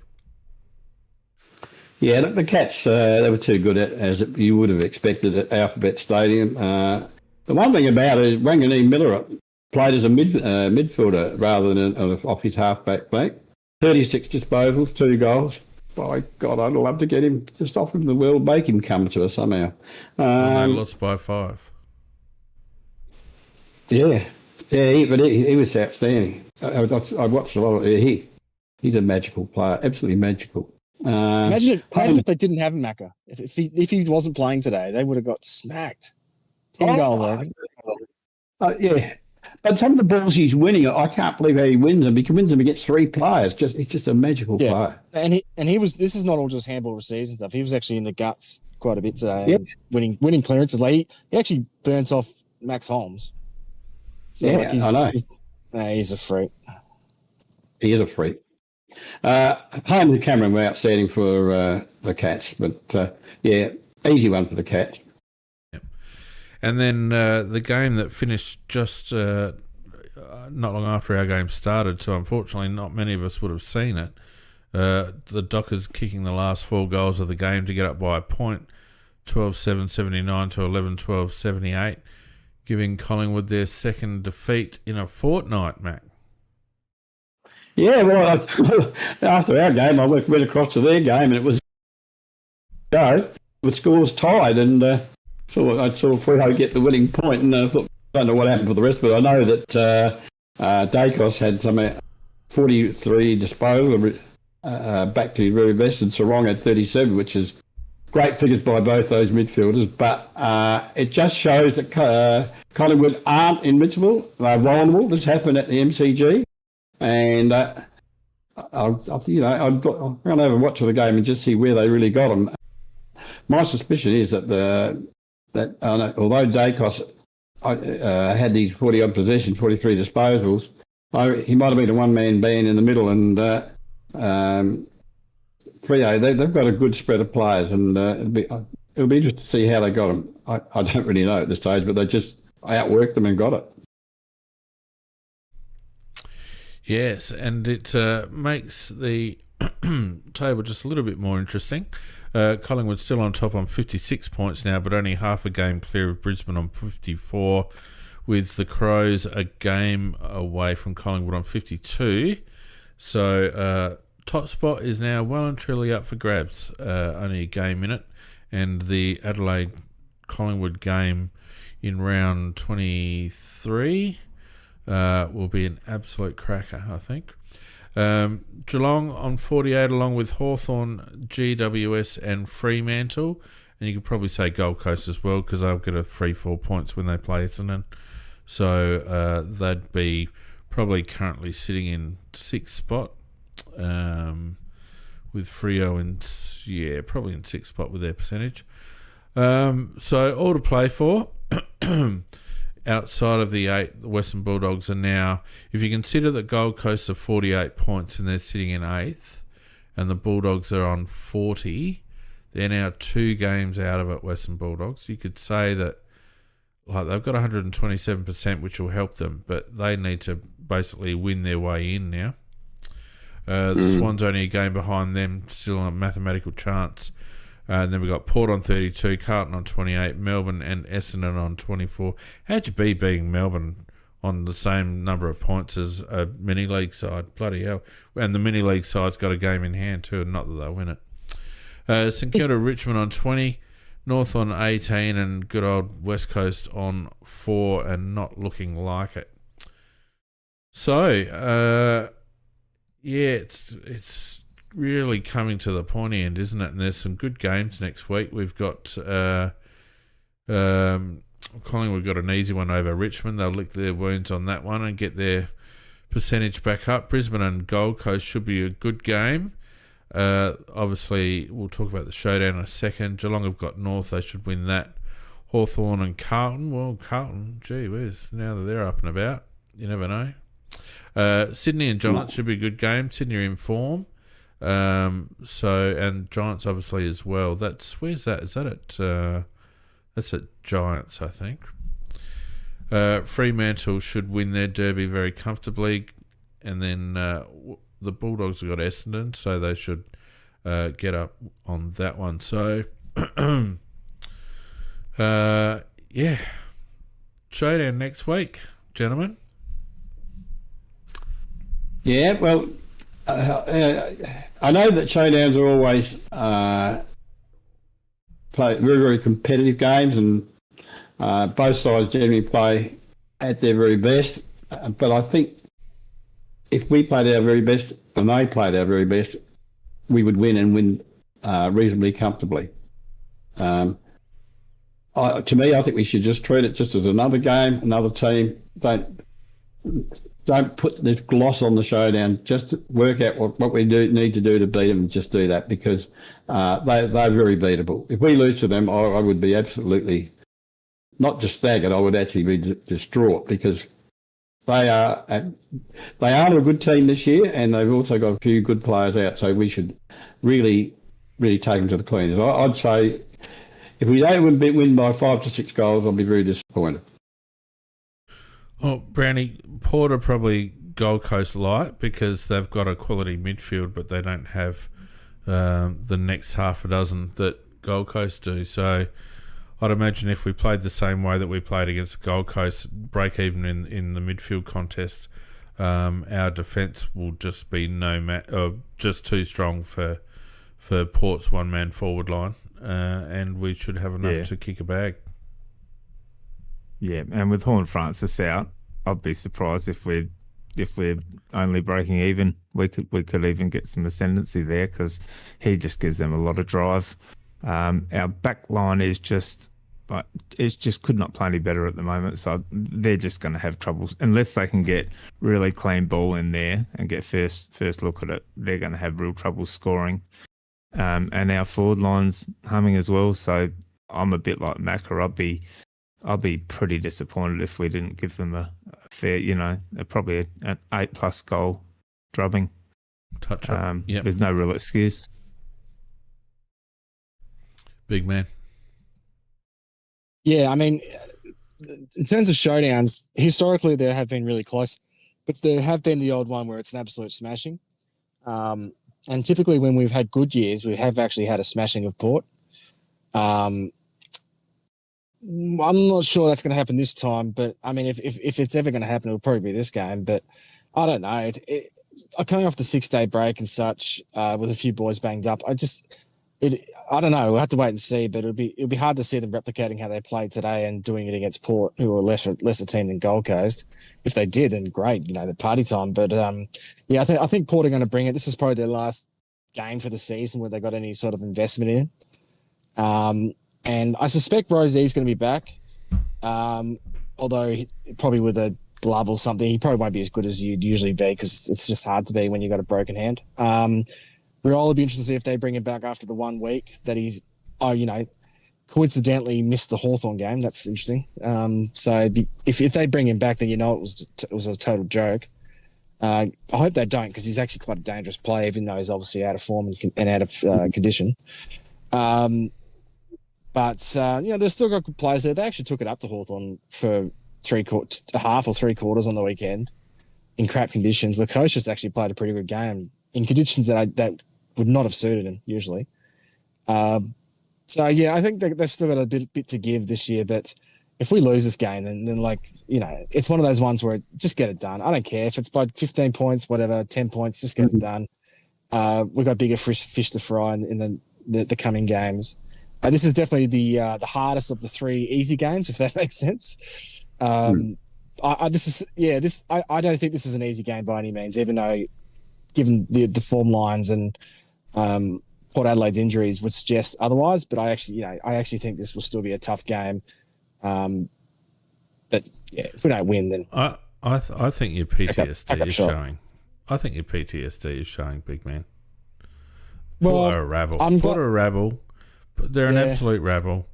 Yeah, the Cats, they were too good as you would have expected at Alphabet Stadium. The one thing about it is Wanganeen Miller played as a midfielder rather than off his half-back flank. 36 disposals, 2 goals. By God, I'd love to get him, just offer him the world, make him come to us somehow. They lost by 5. Yeah, but he was outstanding. I watched a lot of he's a magical player, absolutely magical. Imagine if they didn't have Macca. If he wasn't playing today, they would have got smacked. 10 goals over. Yeah. But some of the balls he's winning, I can't believe how he wins them. He wins them against 3 players. He's just a magical player. And he was. This is not all just handball receives and stuff. He was actually in the guts quite a bit today. Yeah. Winning clearances. Like he actually burnt off Max Holmes. So I know. He's a freak. He is a freak. Home and Cameron were outstanding for the Cats, but easy one for the Cats. Yep. And then the game that finished just not long after our game started, so unfortunately not many of us would have seen it. The Dockers kicking the last 4 goals of the game to get up by a point, 12-7-79 to 11-12-78, giving Collingwood their second defeat in a fortnight, Mac. Yeah, well, after our game, I went across to their game, and it was with scores tied, and I thought I'd get the winning point, and I thought, I don't know what happened for the rest, but I know that Dacos had some 43 disposal back to very best, and Sarong had 37, which is great figures by both those midfielders, but it just shows that Collingwood aren't invincible, they're vulnerable. This happened at the MCG. And I'll run over and watch the game and just see where they really got them. My suspicion is that although Dacos had these 40-odd possessions, 43 disposals, he might have been a one-man band in the middle. And Freo, they've got a good spread of players, and it'll be interesting to see how they got them. I don't really know at this stage, but they just outworked them and got it. Yes, and it makes the table just a little bit more interesting. Collingwood still on top on 56 points now, but only half a game clear of Brisbane on 54, with the Crows a game away from Collingwood on 52. So top spot is now well and truly up for grabs, only a game in it, and the Adelaide Collingwood game in round 23 will be an absolute cracker, I think. Geelong on 48 along with Hawthorn, GWS and Fremantle, and you could probably say Gold Coast as well because they'll get a free 4 points when they play Essendon, so they'd be probably currently sitting in 6th spot, with Freo probably in 6th spot with their percentage. So all to play for. Outside of the 8, the Western Bulldogs are now, if you consider that Gold Coast are 48 points and they're sitting in 8th, and the Bulldogs are on 40, they're now 2 games out of it, Western Bulldogs. You could say that like they've got 127%, which will help them, but they need to basically win their way in now. The Swans only a game behind them, still on a mathematical chance. And then we've got Port on 32, Carlton on 28, Melbourne and Essendon on 24. How'd you be beating Melbourne on the same number of points as a mini-league side? Bloody hell. And the mini-league side's got a game in hand too, not that they'll win it. St Kilda, Richmond on 20, North on 18, and good old West Coast on 4 and not looking like it. So, it's really coming to the pointy end, isn't it? And there's some good games next week. We've got Collingwood got an easy one over Richmond. They'll lick their wounds on that one and get their percentage back up. Brisbane and Gold Coast should be a good game. Obviously, we'll talk about the Showdown in a second. Geelong have got North. They should win that. Hawthorn and Carlton. Well, Carlton, gee whiz, now that they're up and about, you never know. Sydney and Giants should be a good game. Sydney are in form. And Giants obviously as well. Where's that? Is that at that's at Giants, I think. Fremantle should win their derby very comfortably, and then the Bulldogs have got Essendon, so they should get up on that one. So Showdown next week, gentlemen. Yeah, well, I know that showdowns are always play very, very competitive games, and both sides generally play at their very best. But I think if we played our very best and they played our very best, we would win and win reasonably comfortably. To me, I think we should just treat it just as another game, another team. Don't put this gloss on the Showdown. Just work out what we need to do to beat them, and just do that, because they're very beatable. If we lose to them, I would be absolutely not just staggered. I would actually be distraught, because they aren't a good team this year, and they've also got a few good players out. So we should really, really take them to the cleaners. I'd say if we don't win by 5 to 6 goals, I'll be very disappointed. Well, Brownie, Port are probably Gold Coast light because they've got a quality midfield, but they don't have the next half a dozen that Gold Coast do. So I'd imagine if we played the same way that we played against Gold Coast, break even in the midfield contest, our defence will just be just too strong for Port's one-man forward line, and we should have enough to kick a bag. Yeah, and with Horn Francis out, I'd be surprised if we're only breaking even. We could even get some ascendancy there, because he just gives them a lot of drive. Our back line is just could not play any better at the moment. So they're just going to have trouble unless they can get really clean ball in there and get first look at it. They're going to have real trouble scoring. And our forward line's humming as well. So I'm a bit like Macca. I'll be pretty disappointed if we didn't give them a fair, probably an 8+ goal drubbing. Touch up. There's no real excuse. Big man. Yeah, I mean, in terms of showdowns, historically they have been really close, but there have been the odd one where it's an absolute smashing. And typically when we've had good years, we have actually had a smashing of Port. I'm not sure that's going to happen this time, but I mean, if it's ever going to happen, it'll probably be this game. But I don't know. Coming off the 6-day break and such, with a few boys banged up, I don't know. We'll have to wait and see. But it'll be hard to see them replicating how they played today and doing it against Port, who are a lesser team than Gold Coast. If they did, then great, the party time. But I think Port are going to bring it. This is probably their last game for the season where they got any sort of investment in. And I suspect Rosie's going to be back, although probably with a glove or something. He probably won't be as good as you'd usually be, because it's just hard to be when you've got a broken hand. We'll all be interested to see if they bring him back after the 1 week that he's, coincidentally missed the Hawthorn game. That's interesting. So if they bring him back, then it was a total joke. I hope they don't, because he's actually quite a dangerous player, even though he's obviously out of form and out of condition. But they've still got good players there. They actually took it up to Hawthorn for half or three quarters on the weekend in crap conditions. The coach just actually played a pretty good game in conditions that would not have suited him usually. I think they've still got a bit to give this year. But if we lose this game, then it's one of those ones where just get it done. I don't care if it's by 15 points, whatever, 10 points, just get it done. We've got bigger fish to fry in the coming games. This is definitely the hardest of the three easy games, if that makes sense. I don't think this is an easy game by any means, even though, given the form lines and Port Adelaide's injuries would suggest otherwise. But I actually think this will still be a tough game. But yeah, if we don't win, then I think your PTSD is showing. I think your PTSD is showing, big man. Port are a rabble. Port are a rabble. They're an absolute rabble.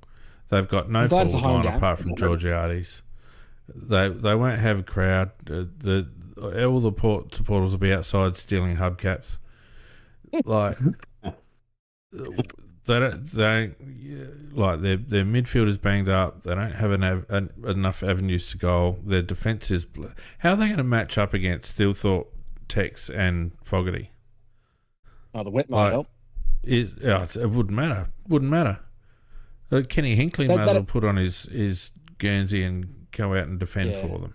They've got no forward line apart from Georgiades. They won't have a crowd. All the Port supporters will be outside stealing hubcaps. Like they don't like their midfield is banged up. They don't have enough avenues to goal. Their defence is. How are they going to match up against Steelthorpe, Tex, and Fogarty? Oh, the wet might help. It wouldn't matter. Wouldn't matter. Kenny Hinkley might as well put on his Guernsey and go out and defend for them.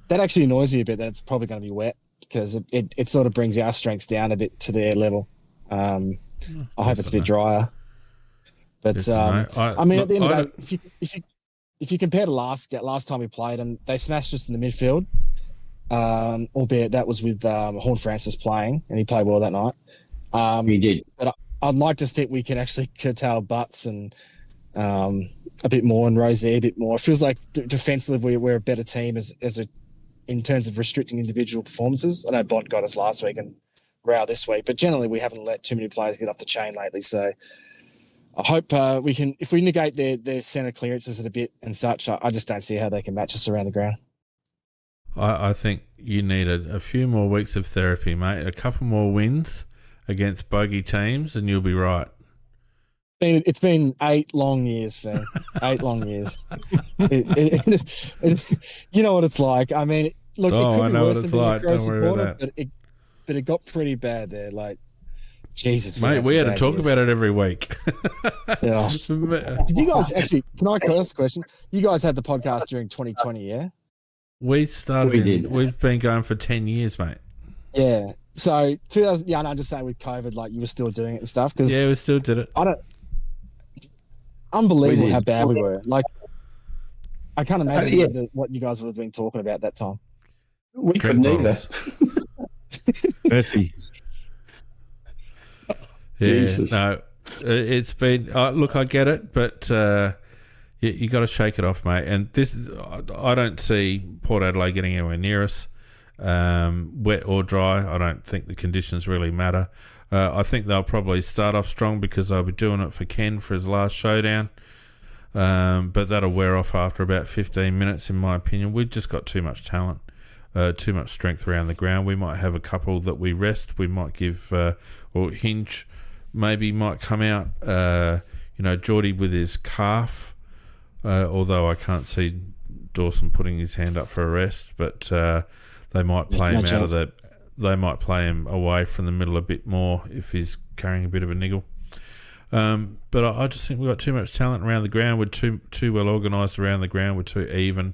That actually annoys me a bit. That's probably going to be wet, because it sort of brings our strengths down a bit to their level. I hope it's a bit drier. But I mean, at the end of the day, if you compare to last time we played them, they smashed us in the midfield. Albeit that was with Horn Francis playing, and he played well that night. He did. But I'd like to think we can actually curtail Butts and a bit more, and Rozier a bit more. It feels like defensively we're a better team in terms of restricting individual performances. I know Bont got us last week and Rao this week, but generally we haven't let too many players get off the chain lately. So I hope we can, if we negate their centre clearances a bit and such, I just don't see how they can match us around the ground. I think you need a few more weeks of therapy, mate. A couple more wins against bogey teams, and you'll be right. It's been 8 long years, Finn. 8 long years. You know what it's like. I mean, look, it could be worse than being a Crow supporter, but it got pretty bad there. Like, Jesus, mate, we had to talk about it every week. Yeah. Did you guys actually? Can I ask a question? You guys had the podcast during 2020, yeah? We started. We've been going for 10 years, mate. Yeah. So 2000. Yeah, I'm just saying with COVID, like you were still doing it and stuff. Cause yeah, we still did it. Unbelievable how bad we were. Like, I can't imagine what you guys would have been talking about that time. We couldn't either. Murphy. Yeah, Jesus. no, it's been. Look, I get it, but you got to shake it off, mate. And this, I don't see Port Adelaide getting anywhere near us, wet or dry. I don't think the conditions really matter. I think they'll probably start off strong because they'll be doing it for Ken for his last showdown. But that'll wear off after about 15 minutes, in my opinion. We've just got too much talent, too much strength around the ground. We might have a couple that we rest. We might give, or Hinge maybe might come out, Geordie with his calf, although I can't see Dawson putting his hand up for a rest, but they might play him out of the. They might play him away from the middle a bit more if he's carrying a bit of a niggle. But I just think we've got too much talent around the ground. We're too well organised around the ground. We're too even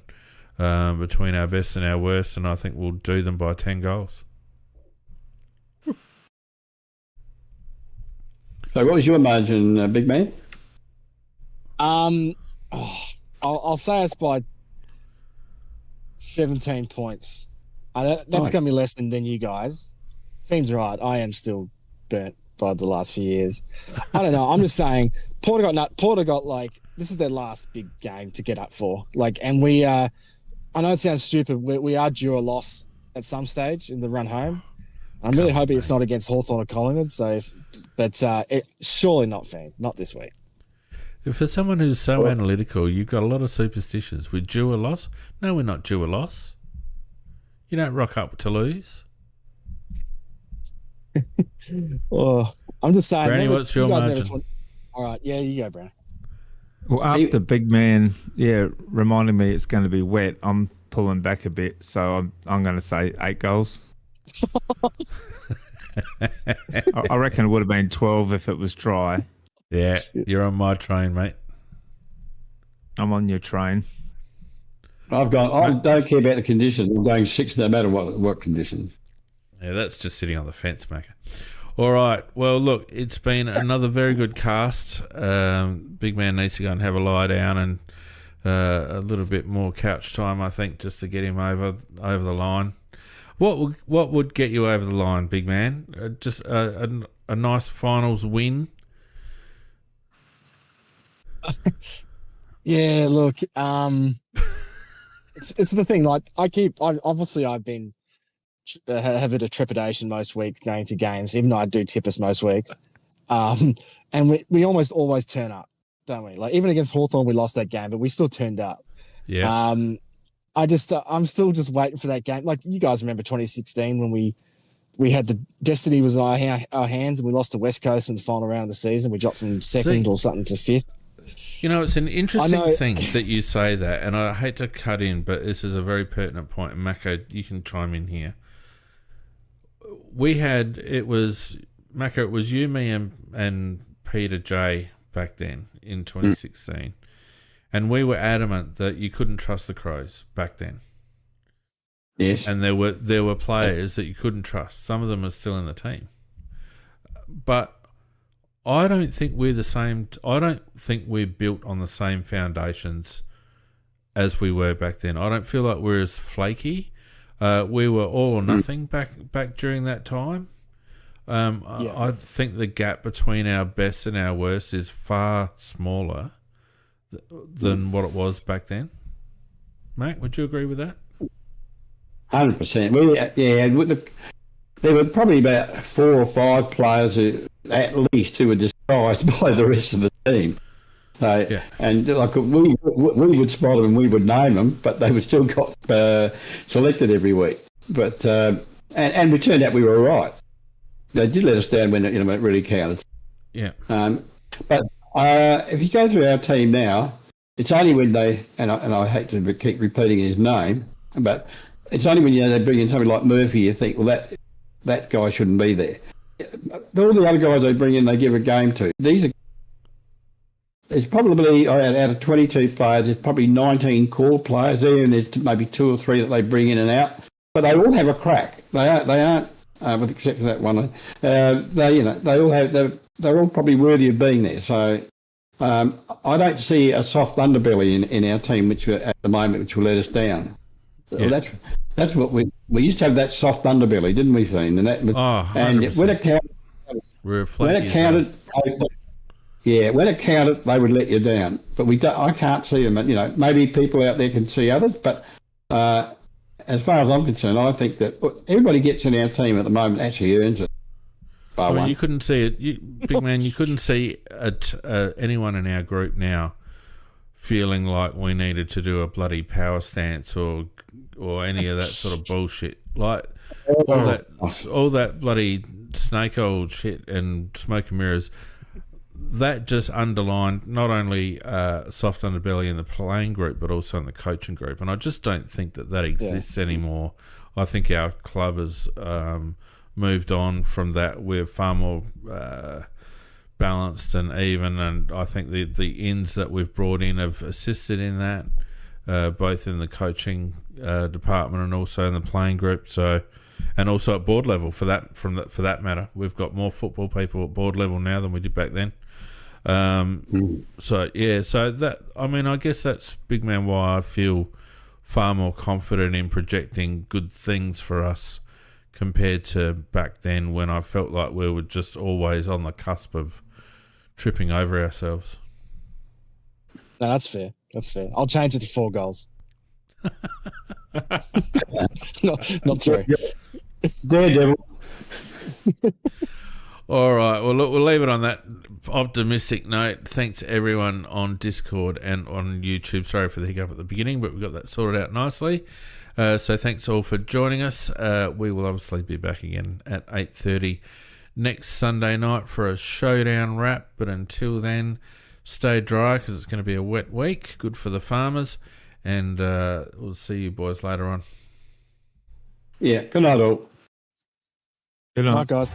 between our best and our worst, and I think we'll do them by 10 goals. So what was your margin, big man? I'll say us by 17 points. That's going to be less than you guys. Fiend's right. I am still burnt by the last few years. I don't know. I'm just saying Porter got like, this is their last big game to get up for. Like, and we I know it sounds stupid. We are due a loss at some stage in the run home. I'm really hoping it's not against Hawthorn or Collingwood. But it's surely not Fiend. Not this week. For someone who's so analytical, you've got a lot of superstitions. We're due a loss. No, we're not due a loss. You don't rock up to lose. Oh, I'm just saying. Brownie, what's your margin? All right, yeah, you go, Brownie. Well, after Big Man, reminding me it's going to be wet, I'm pulling back a bit. So I'm going to say 8 goals. I reckon it would have been 12 if it was dry. Yeah, you're on my train, mate. I'm on your train. I don't care about the conditions. I'm going 6 no matter what conditions. Yeah, that's just sitting on the fence, Maker. All right. Well, look, it's been another very good cast. Big Man needs to go and have a lie down and a little bit more couch time, I think, just to get him over the line. What would get you over the line, Big Man? Just a nice finals win. Yeah, look, it's the thing. Like I've been have a bit of trepidation most weeks going to games, even though I do tip us most weeks. And we almost always turn up, don't we? Like even against Hawthorn, we lost that game, but we still turned up. Yeah. I'm still just waiting for that game. Like you guys remember 2016 when we had the destiny was in our hands and we lost to West Coast in the final round of the season. We dropped from second or something to 5th. You know, it's an interesting thing that you say that, and I hate to cut in, but this is a very pertinent point. And Mako, you can chime in here. It was you, me, and Peter J back then in 2016. And we were adamant that you couldn't trust the Crows back then. Yes. And there were players that you couldn't trust. Some of them are still in the team. But I don't think we're the same. I don't think we're built on the same foundations as we were back then. I don't feel like we're as flaky. We were all or nothing back during that time. I think the gap between our best and our worst is far smaller than what it was back then. Mate, would you agree with that? 100%. There were probably about 4 or 5 players who were despised by the rest of the team. So, yeah. And like we would spot them and we would name them, but they would still got selected every week. But and we turned out we were right. They did let us down when it really counted. Yeah. But if you go through our team now, it's only when they and I hate to keep repeating his name, but it's only when they bring in somebody like Murphy, you think, well, that guy shouldn't be there. All the other guys they bring in, they give a game to. There's probably, out of 22 players, there's probably 19 core players there, and there's maybe 2 or 3 that they bring in and out. But they all have a crack. They aren't with the exception of that one. They're all probably worthy of being there. So I don't see a soft underbelly in our team, which at the moment, which will let us down. Yeah. Well, that's what we used to have, that soft underbelly, didn't we, Fiend? And that was, and when it counted, they would let you down. But I can't see them. Maybe people out there can see others, but as far as I'm concerned, I think that everybody gets in our team at the moment actually earns it. You couldn't see it, Big Man. You couldn't see anyone in our group now feeling like we needed to do a bloody power stance or any of that sort of bullshit. Like all that bloody snake oil shit and smoke and mirrors. That just underlined not only soft underbelly in the playing group, but also in the coaching group. And I just don't think that exists anymore. I think our club has moved on from that. We're far more balanced and even, and I think the ins that we've brought in have assisted in that, both in the coaching department and also in the playing group. So, and also at board level for that matter, we've got more football people at board level now than we did back then. So that, I guess that's, Big Man, why I feel far more confident in projecting good things for us compared to back then when I felt like we were just always on the cusp of tripping over ourselves. No, that's fair. I'll change it to 4 goals. not 3. Daredevil. All right. Well, look, we'll leave it on that optimistic note. Thanks everyone on Discord and on YouTube. Sorry for the hiccup at the beginning, but we got that sorted out nicely. So thanks all for joining us. We will obviously be back again at 8:30 next Sunday night for a Showdown wrap. But until then, stay dry because it's going to be a wet week. Good for the farmers. And we'll see you boys later on. Yeah, good night all. Good night. Bye, guys.